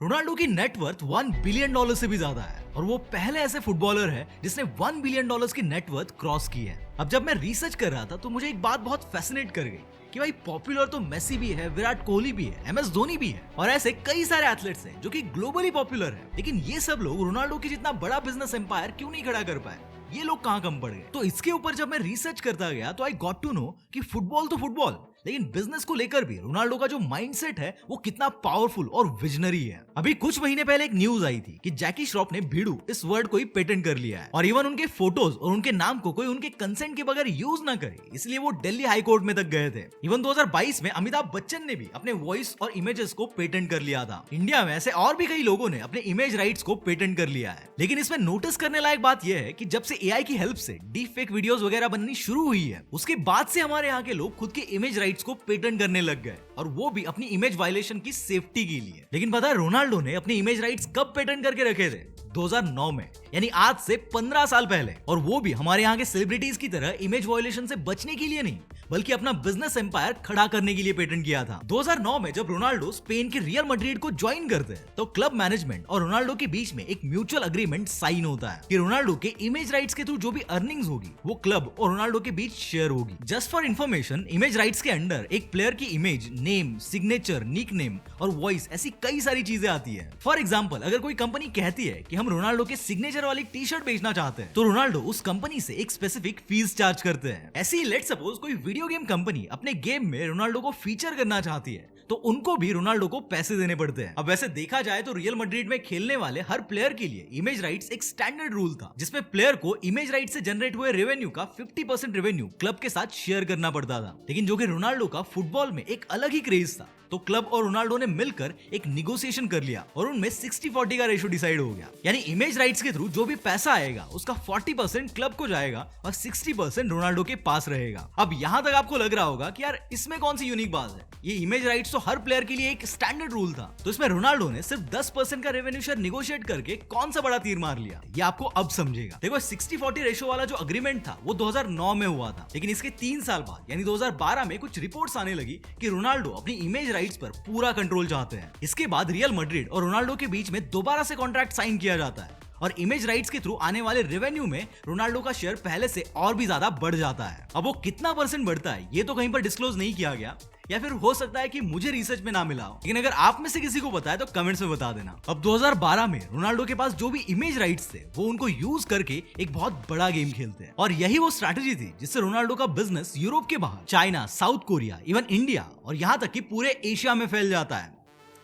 Ronaldo की नेटवर्थ $1 बिलियन से भी ज्यादा है और वो पहले ऐसे फुटबॉलर है जिसने $1 बिलियन की नेटवर्थ क्रॉस की है। अब जब मैं रिसर्च कर रहा था तो मुझे एक बात बहुत फैसिनेट कर गई कि भाई पॉपुलर तो मेसी भी है, विराट कोहली भी है, MS धोनी भी है और ऐसे कई सारे एथलीट्स हैं जो कि ग्लोबली पॉपुलर है, लेकिन ये सब लोग रोनाल्डो की जितना बड़ा बिजनेस एम्पायर क्यों नहीं खड़ा कर पाए, ये लोग कहाँ कम पड़ गए। तो इसके ऊपर जब मैं रिसर्च करता गया तो आई गॉट टू नो कि फुटबॉल तो फुटबॉल, लेकिन बिजनेस को लेकर भी रोनाल्डो का जो माइंडसेट है वो कितना पावरफुल और विजनरी है। अभी कुछ महीने पहले एक न्यूज आई थी कि जैकी श्रॉफ ने भीड़ू इस वर्ड को ही पेटेंट कर लिया है और इवन उनके फोटोज और उनके नाम को कोई उनके कंसेंट के बगैर यूज ना करे, इसलिए वो दिल्ली हाई कोर्ट में तक गए थे। इवन 2022 में अमिताभ बच्चन ने भी अपने वॉइस और इमेजेस को पेटेंट कर लिया था। इंडिया में ऐसे और भी कई लोगों ने अपने इमेज राइट्स को पेटेंट कर लिया है। लेकिन इसमें नोटिस करने लायक बात यह है कि जब से एआई की हेल्प से डीप फेक वीडियोस वगैरह बननी शुरू हुई है, उसके बाद से हमारे यहाँ के लोग खुद के इमेज राइट्स को पेटेंट करने लग गए और वो भी अपनी इमेज वायलेशन की सेफ्टी के लिए। लेकिन पता है रोनाल्डो ने अपने इमेज राइट्स कब पेटेंट करके रखे थे? 2009 में, यानी आज से 15 साल पहले, और वो भी हमारे यहाँ के सेलिब्रिटीज की तरह इमेज वायलेशन से बचने के लिए नहीं, बल्कि अपना बिजनेस एम्पायर खड़ा करने के लिए पेटेंट किया था। 2009 में जब रोनाल्डो स्पेन के रियल मैड्रिड को ज्वाइन करते हैं तो क्लब मैनेजमेंट और रोनाल्डो के बीच में एक म्यूचुअल अग्रीमेंट साइन होता है कि रोनाल्डो के इमेज राइट्स के थ्रू जो भी अर्निंग्स होगी वो क्लब और रोनाल्डो के बीच शेयर होगी। Just for information, image rights के अंडर एक प्लेयर की image, name, signature, nickname और वॉइस, ऐसी कई सारी चीजें आती है। फॉर एग्जाम्पल, अगर कोई कंपनी कहती है कि हम रोनाल्डो के सिग्नेचर वाली टी शर्ट बेचना चाहते हैं तो रोनाल्डो उस कंपनी से एक स्पेसिफिक फीस चार्ज करते हैं। ऐसे ही लेट्स सपोज कोई वीडियो गेम कंपनी अपने गेम में रोनाल्डो को फीचर करना चाहती है तो उनको भी रोनाल्डो को पैसे देने पड़ते हैं। अब वैसे देखा जाए तो रियल मैड्रिड में खेलने वाले हर प्लेयर के लिए इमेज राइट्स एक स्टैंडर्ड रूल था, जिसमें प्लेयर को इमेज राइट से जनरेट हुए रेवेन्यू का 50% रेवेन्यू क्लब के साथ शेयर करना पड़ता था। लेकिन जो कि रोनाल्डो का फुटबॉल में एक अलग ही क्रेज था, तो क्लब और रोनाल्डो ने मिलकर एक निगोशिएशन कर लिया और उनमें 60-40 का रेशो डिसाइड हो गया। यानी इमेज राइट्स के थ्रू जो भी पैसा आएगा उसका 40% क्लब को जाएगा और 60% रोनाल्डो के पास रहेगा। अब यहाँ तक आपको लग रहा होगा कि यार इसमें कौन सी यूनिक बात है, ये इमेज राइट्स तो हर प्लेयर के लिए एक स्टैंडर्ड रूल था, तो इसमें रोनाल्डो ने सिर्फ 10% का रेवेन्यू शेयर निगोशिएट करके कौन सा बड़ा तीर मार लिया, ये आपको अब समझेगा। देखो 60-40 रेशो वाला जो अग्रीमेंट था वो 2009 में हुआ था, लेकिन इसके 3 साल बाद यानी 2012 में कुछ रिपोर्ट्स आने लगी कि रोनाल्डो अपनी इमेज राइट्स पर पूरा कंट्रोल चाहते हैं। इसके बाद रियल मैड्रिड और रोनाल्डो के बीच में दोबारा से कॉन्ट्रैक्ट साइन किया जाता है और इमेज राइट्स के थ्रू आने वाले रेवेन्यू में रोनाल्डो का शेयर पहले से और भी ज्यादा बढ़ जाता है। अब वो कितना परसेंट बढ़ता है ये तो कहीं पर डिस्क्लोज नहीं किया गया, या फिर हो सकता है कि मुझे रिसर्च में ना मिला हो, लेकिन अगर आप में से किसी को पता है तो कमेंट्स में बता देना। अब 2012 में रोनाल्डो के पास जो भी इमेज राइट्स थे वो उनको यूज करके एक बहुत बड़ा गेम खेलते हैं और यही वो स्ट्रैटेजी थी जिससे रोनाल्डो का बिजनेस यूरोप के बाहर, China, south Korea, even India और यहाँ तक कि पूरे एशिया में फैल जाता है।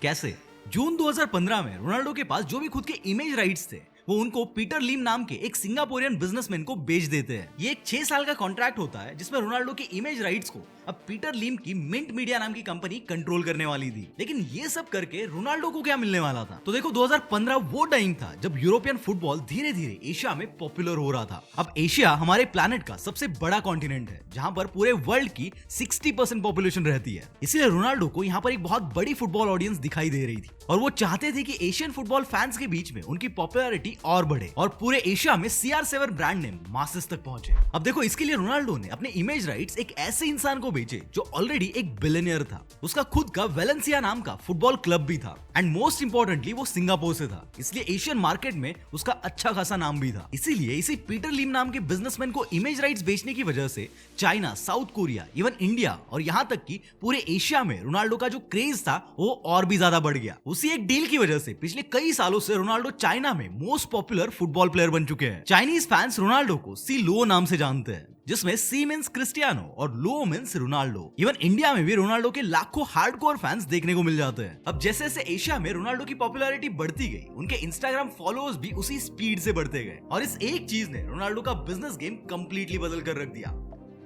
कैसे? जून 2015 में रोनाल्डो के पास जो भी खुद के इमेज राइट्स थे वो उनको पीटर लीम नाम के एक सिंगापुरियन बिजनेसमैन को बेच देते हैं। ये एक 6 साल का कॉन्ट्रैक्ट होता है जिसमें रोनाल्डो के इमेज राइट्स को अब पीटर लीम की मिंट मीडिया नाम की कंपनी कंट्रोल करने वाली थी। लेकिन ये सब करके रोनाल्डो को क्या मिलने वाला था? तो देखो 2015 वो टाइम था जब यूरोपियन फुटबॉल धीरे धीरे एशिया में पॉपुलर हो रहा था। अब एशिया हमारे प्लैनेट का सबसे बड़ा कॉन्टिनेंट है जहां पर पूरे वर्ल्ड की 60% पॉपुलेशन रहती है, इसलिए रोनाल्डो को यहाँ पर एक बहुत बड़ी फुटबॉल ऑडियंस दिखाई दे रही थी और वो चाहते थे कि एशियन फुटबॉल फैंस के बीच में उनकी पॉपुलैरिटी और बढ़े और पूरे एशिया में CR7 ब्रांड नेम मासेस तक पहुंचे। अब देखो इसके लिए रोनाल्डो ने अपने इमेज राइट्स एक ऐसे इंसान को बेचे जो ऑलरेडी एक बिलियनियर था। उसका खुद का वेलेंसिया नाम का फुटबॉल क्लब भी था एंड मोस्ट इंपॉर्टेंटली वो सिंगापुर से था, इसलिए एशियन मार्केट में उसका अच्छा खासा नाम भी था। इसीलिए इसी पीटर लीम नाम के बिजनेसमैन को इमेज राइट्स बेचने की वजह से China, south Korea, even India और यहाँ तक कि पूरे एशिया में रोनाल्डो का जो क्रेज था वो और भी ज्यादा बढ़ गया। उसी एक डील की वजह से पिछले कई सालों से रोनाल्डो चाइना में मोस्ट पॉपुलर फुटबॉल प्लेयर बन चुके हैं। चाइनीज फैंस रोनाल्डो को सी लुओ नाम से जानते हैं। जिसमें सी मींस क्रिस्टियानो और लो मींस रोनाल्डो। इवन इंडिया में भी रोनाल्डो के लाखों हार्डकोर फैंस देखने को मिल जाते हैं। अब जैसे जैसे एशिया में रोनाल्डो की पॉपुलैरिटी बढ़ती गई, उनके इंस्टाग्राम फॉलोअर्स भी उसी स्पीड से बढ़ते गए और इस एक चीज ने रोनाल्डो का बिजनेस गेम कंप्लीटली बदल कर रख दिया।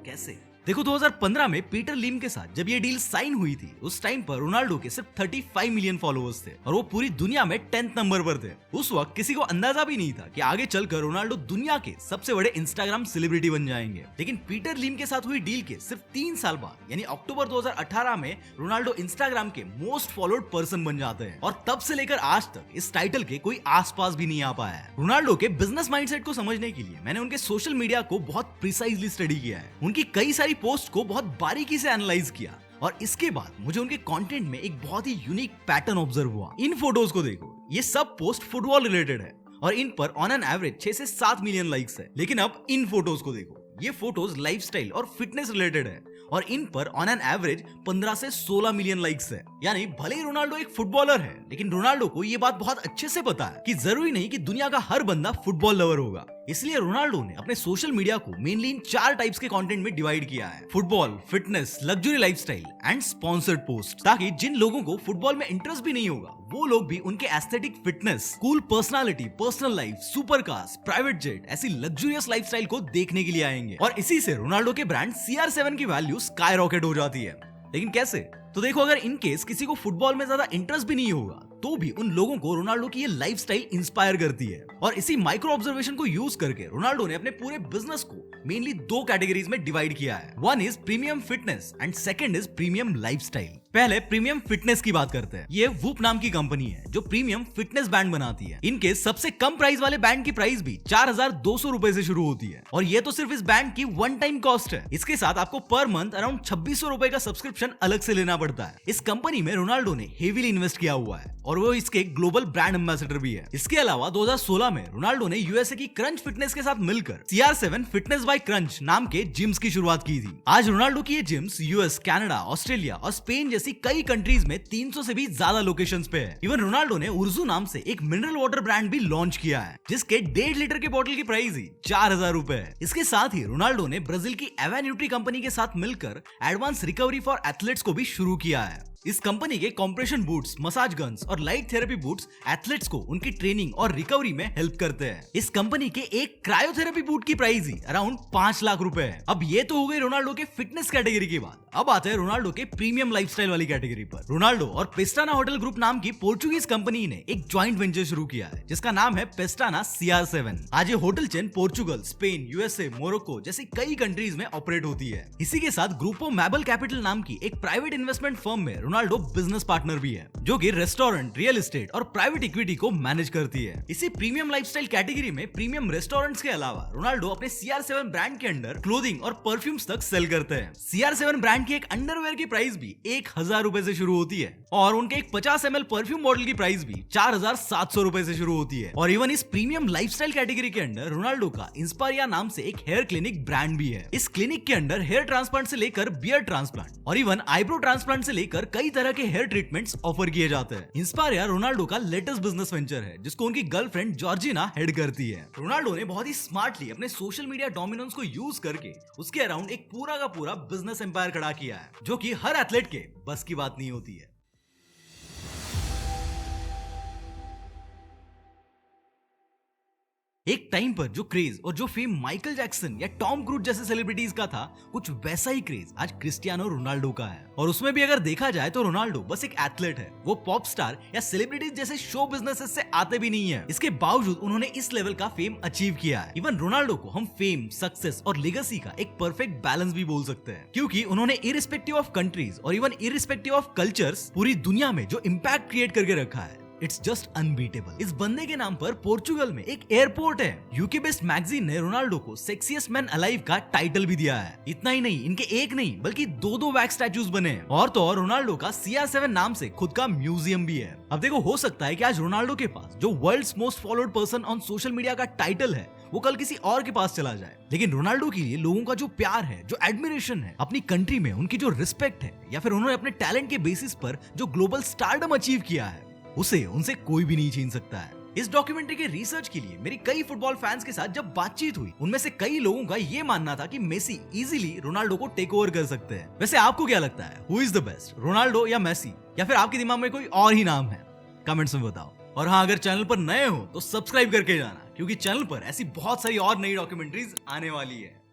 कैसे? देखो 2015 में पीटर लिम के साथ जब ये डील साइन हुई थी, उस टाइम पर रोनाल्डो के सिर्फ 35 मिलियन फॉलोअर्स थे और वो पूरी दुनिया में 10th नंबर पर थे। उस वक्त किसी को अंदाजा भी नहीं था कि आगे चलकर रोनाल्डो दुनिया के सबसे बड़े इंस्टाग्राम सेलिब्रिटी बन जाएंगे। लेकिन पीटर लिम के साथ हुई डील के सिर्फ 3 साल बाद यानी अक्टूबर 2018 में रोनाल्डो इंस्टाग्राम के मोस्ट फॉलोड पर्सन बन जाते हैं और तब से लेकर आज तक इस टाइटल के कोई आसपास भी नहीं आ पाया है। रोनाल्डो के बिजनेस माइंडसेट को समझने के लिए मैंने उनके सोशल मीडिया को बहुत प्रिसाइजली स्टडी किया है, उनकी कई सारी पोस्ट को बहुत बारीकी से एनालाइज किया और इसके बाद मुझे उनके कंटेंट में एक बहुत ही यूनिक पैटर्न ऑब्जर्व हुआ। इन फोटोज को देखो, ये सब पोस्ट फुटबॉल रिलेटेड है और इन पर ऑन एन एवरेज 6 से 7 मिलियन लाइक्स है। लेकिन अब इन फोटोज को देखो, ये फोटोज लाइफस्टाइल और फिटनेस रिलेटेड है और इन पर ऑन एन एवरेज 15 से 16 मिलियन लाइक्स है। यानी भले ही रोनाल्डो एक फुटबॉलर है, लेकिन रोनाल्डो को ये बात बहुत अच्छे से पता है कि जरूरी नहीं कि दुनिया का हर बंदा फुटबॉल लवर होगा। इसलिए रोनाल्डो ने अपने सोशल मीडिया को मेनली इन 4 टाइप्स के कंटेंट में डिवाइड किया है: football, fitness, luxury lifestyle and sponsored post, ताकि जिन लोगों को फुटबॉल में इंटरेस्ट भी नहीं होगा वो लोग भी उनके aesthetic fitness, cool personality, personal life, super cars, private jet ऐसी लग्जरियस लाइफस्टाइल को देखने के लिए आएंगे और इसी से रोनाल्डो के ब्रांड CR7 की वैल्यू स्काई रॉकेट हो जाती है। लेकिन कैसे? तो देखो, अगर इन केस किसी को फुटबॉल में ज्यादा इंटरेस्ट भी नहीं होगा तो भी उन लोगों को रोनाल्डो की ये लाइफस्टाइल इंस्पायर करती है और इसी माइक्रो ऑब्जर्वेशन को यूज करके रोनाल्डो ने अपने पूरे बिजनेस को मेनली 2 कैटेगरीज में डिवाइड किया है। One is premium fitness and second is premium lifestyle. पहले प्रीमियम फिटनेस की बात करते हैं। ये वूप नाम की कंपनी है जो प्रीमियम फिटनेस बैंड बनाती है। इनके सबसे कम प्राइस वाले बैंड की प्राइस भी 4200 रुपए से शुरू होती है और ये तो सिर्फ इस बैंड की वन टाइम कॉस्ट है। इसके साथ आपको पर मंथ अराउंड 2600 रुपए का सब्सक्रिप्शन अलग से लेना पड़ता है। इस कंपनी में रोनाल्डो ने हेवीली इन्वेस्ट किया हुआ है और वो इसके ग्लोबल ब्रांड एम्बेसडर भी है। इसके अलावा 2016 में रोनाल्डो ने यूएसए की क्रंच फिटनेस के साथ मिलकर CR7 फिटनेस बाय क्रंच नाम के जिम्स की शुरुआत की थी। आज रोनाल्डो की ये जिम्स यूएस, कनाडा, ऑस्ट्रेलिया और स्पेन जैसी कई कंट्रीज में 300 से भी ज्यादा लोकेशंस पे है। इवन रोनाल्डो ने उर्जू नाम से एक मिनरल वाटर ब्रांड भी लॉन्च किया है जिसके 1.5 लीटर के बोतल की प्राइस ही 4000 रुपए है। इसके साथ ही रोनाल्डो ने ब्राजील की एवान्यूट्री कंपनी के साथ मिलकर एडवांस रिकवरी फॉर एथलीट्स को भी शुरू किया है। इस कंपनी के कंप्रेशन बूट्स, मसाज गन्स और लाइट थेरेपी बूट्स एथलीट्स को उनकी ट्रेनिंग और रिकवरी में हेल्प करते हैं। इस कंपनी के एक क्रायोथेरेपी बूट की प्राइस ही अराउंड 5 लाख रुपए है। अब ये तो हो गई रोनाल्डो के फिटनेस कैटेगरी की बात। अब आते हैं रोनाल्डो के प्रीमियम लाइफस्टाइल वाली कैटेगरी पर। रोनाल्डो और पेस्टाना होटल ग्रुप नाम की पोर्चुगीज कंपनी ने एक ज्वाइंट वेंचर शुरू किया है जिसका नाम है पेस्टाना CR7। आज ये hotel chain Portugal, Spain, USA, Morocco जैसी कई कंट्रीज में ऑपरेट होती है। इसी के साथ ग्रुपो मैबल कैपिटल नाम की एक प्राइवेट इन्वेस्टमेंट फर्म में रोनाल्डो बिजनेस पार्टनर भी है जो कि रेस्टोरेंट, रियल एस्टेट और प्राइवेट इक्विटी को मैनेज करती है। इसी प्रीमियम लाइफस्टाइल कैटेगरी में प्रीमियम रेस्टोरेंट्स के अलावा रोनाल्डो अपने CR7 ब्रांड के अंडर क्लोथिंग और परफ्यूम्स तक सेल करते हैं। CR7 ब्रांड की एक अंडरवेयर की प्राइस भी 1000 रुपए से शुरू होती है और उनके एक 50 ml परफ्यूम बॉटल की प्राइस भी 4700 रुपए से शुरू होती है। और इवन इस प्रीमियम लाइफस्टाइल कैटेगरी के अंडर रोनाल्डो का इंस्पायरिया नाम से एक हेयर क्लिनिक ब्रांड भी है। इस क्लिनिक के अंडर हेयर ट्रांसप्लांट से लेकर बियर्ड ट्रांसप्लांट और इवन आईब्रो ट्रांसप्लांट से लेकर कई तरह के हेयर ट्रीटमेंट्स ऑफर किए जाते हैं। इंस्पायरिया रोनाल्डो का लेटेस्ट बिजनेस वेंचर है जिसको उनकी गर्लफ्रेंड जॉर्जिना हेड करती है। रोनाल्डो ने बहुत ही स्मार्टली अपने सोशल मीडिया डोमिनेंस को यूज करके उसके अराउंड एक पूरा का पूरा बिजनेस एम्पायर खड़ा किया है जो कि हर एथलीट के बस की बात नहीं होती है। एक टाइम पर जो क्रेज और जो फेम माइकल जैक्सन या टॉम क्रूज जैसे सेलिब्रिटीज का था, कुछ वैसा ही क्रेज आज क्रिस्टियानो रोनाल्डो का है। और उसमें भी अगर देखा जाए तो रोनाल्डो बस एक एथलीट है, वो पॉप स्टार या सेलिब्रिटीज जैसे शो बिजनेसेस से आते भी नहीं है। इसके बावजूद उन्होंने इस लेवल का फेम अचीव किया है। इवन रोनाल्डो को हम फेम, सक्सेस और लेगेसी का एक परफेक्ट बैलेंस भी बोल सकते हैं, क्योंकि उन्होंने इरिस्पेक्टिव ऑफ कंट्रीज और इवन इरिस्पेक्टिव ऑफ कल्चर्स पूरी दुनिया में जो इम्पैक्ट क्रिएट करके रखा है, इट्स जस्ट अनबीटेबल। इस बंदे के नाम पर पोर्चुगल में एक एयरपोर्ट है। यूके बेस्ड मैगजीन ने रोनाल्डो को सेक्सिएस्ट मैन अलाइव का टाइटल भी दिया है। इतना ही नहीं, इनके एक नहीं बल्कि 2 वैक्स स्टैचूज बने हैं। और तो और रोनाल्डो का CR7 नाम से खुद का म्यूजियम भी है। अब देखो, हो सकता है कि आज रोनाल्डो के पास जो world's most followed person on social media का टाइटल है वो कल किसी और के पास चला जाए, लेकिन रोनाल्डो के लिए लोगों का जो प्यार है, जो एडमिरेशन है, अपनी कंट्री में उनकी जो रिस्पेक्ट है, या फिर उन्होंने अपने टैलेंट के बेसिस पर जो ग्लोबल स्टारडम अचीव किया है, उसे उनसे कोई भी नहीं छीन सकता है। इस डॉक्यूमेंट्री के रिसर्च के लिए मेरी कई फुटबॉल फैंस के साथ जब बातचीत हुई, उनमें से कई लोगों का ये मानना था कि मेसी इजीली रोनाल्डो को टेक ओवर कर सकते हैं। वैसे आपको क्या लगता है, who is the best, Ronaldo या मेसी, या फिर आपके दिमाग में कोई और ही नाम है? कमेंट्स में बताओ। और हाँ, अगर चैनल पर नए हो तो सब्सक्राइब करके जाना, क्योंकि चैनल पर ऐसी बहुत सारी और नई डॉक्यूमेंट्रीज आने वाली है।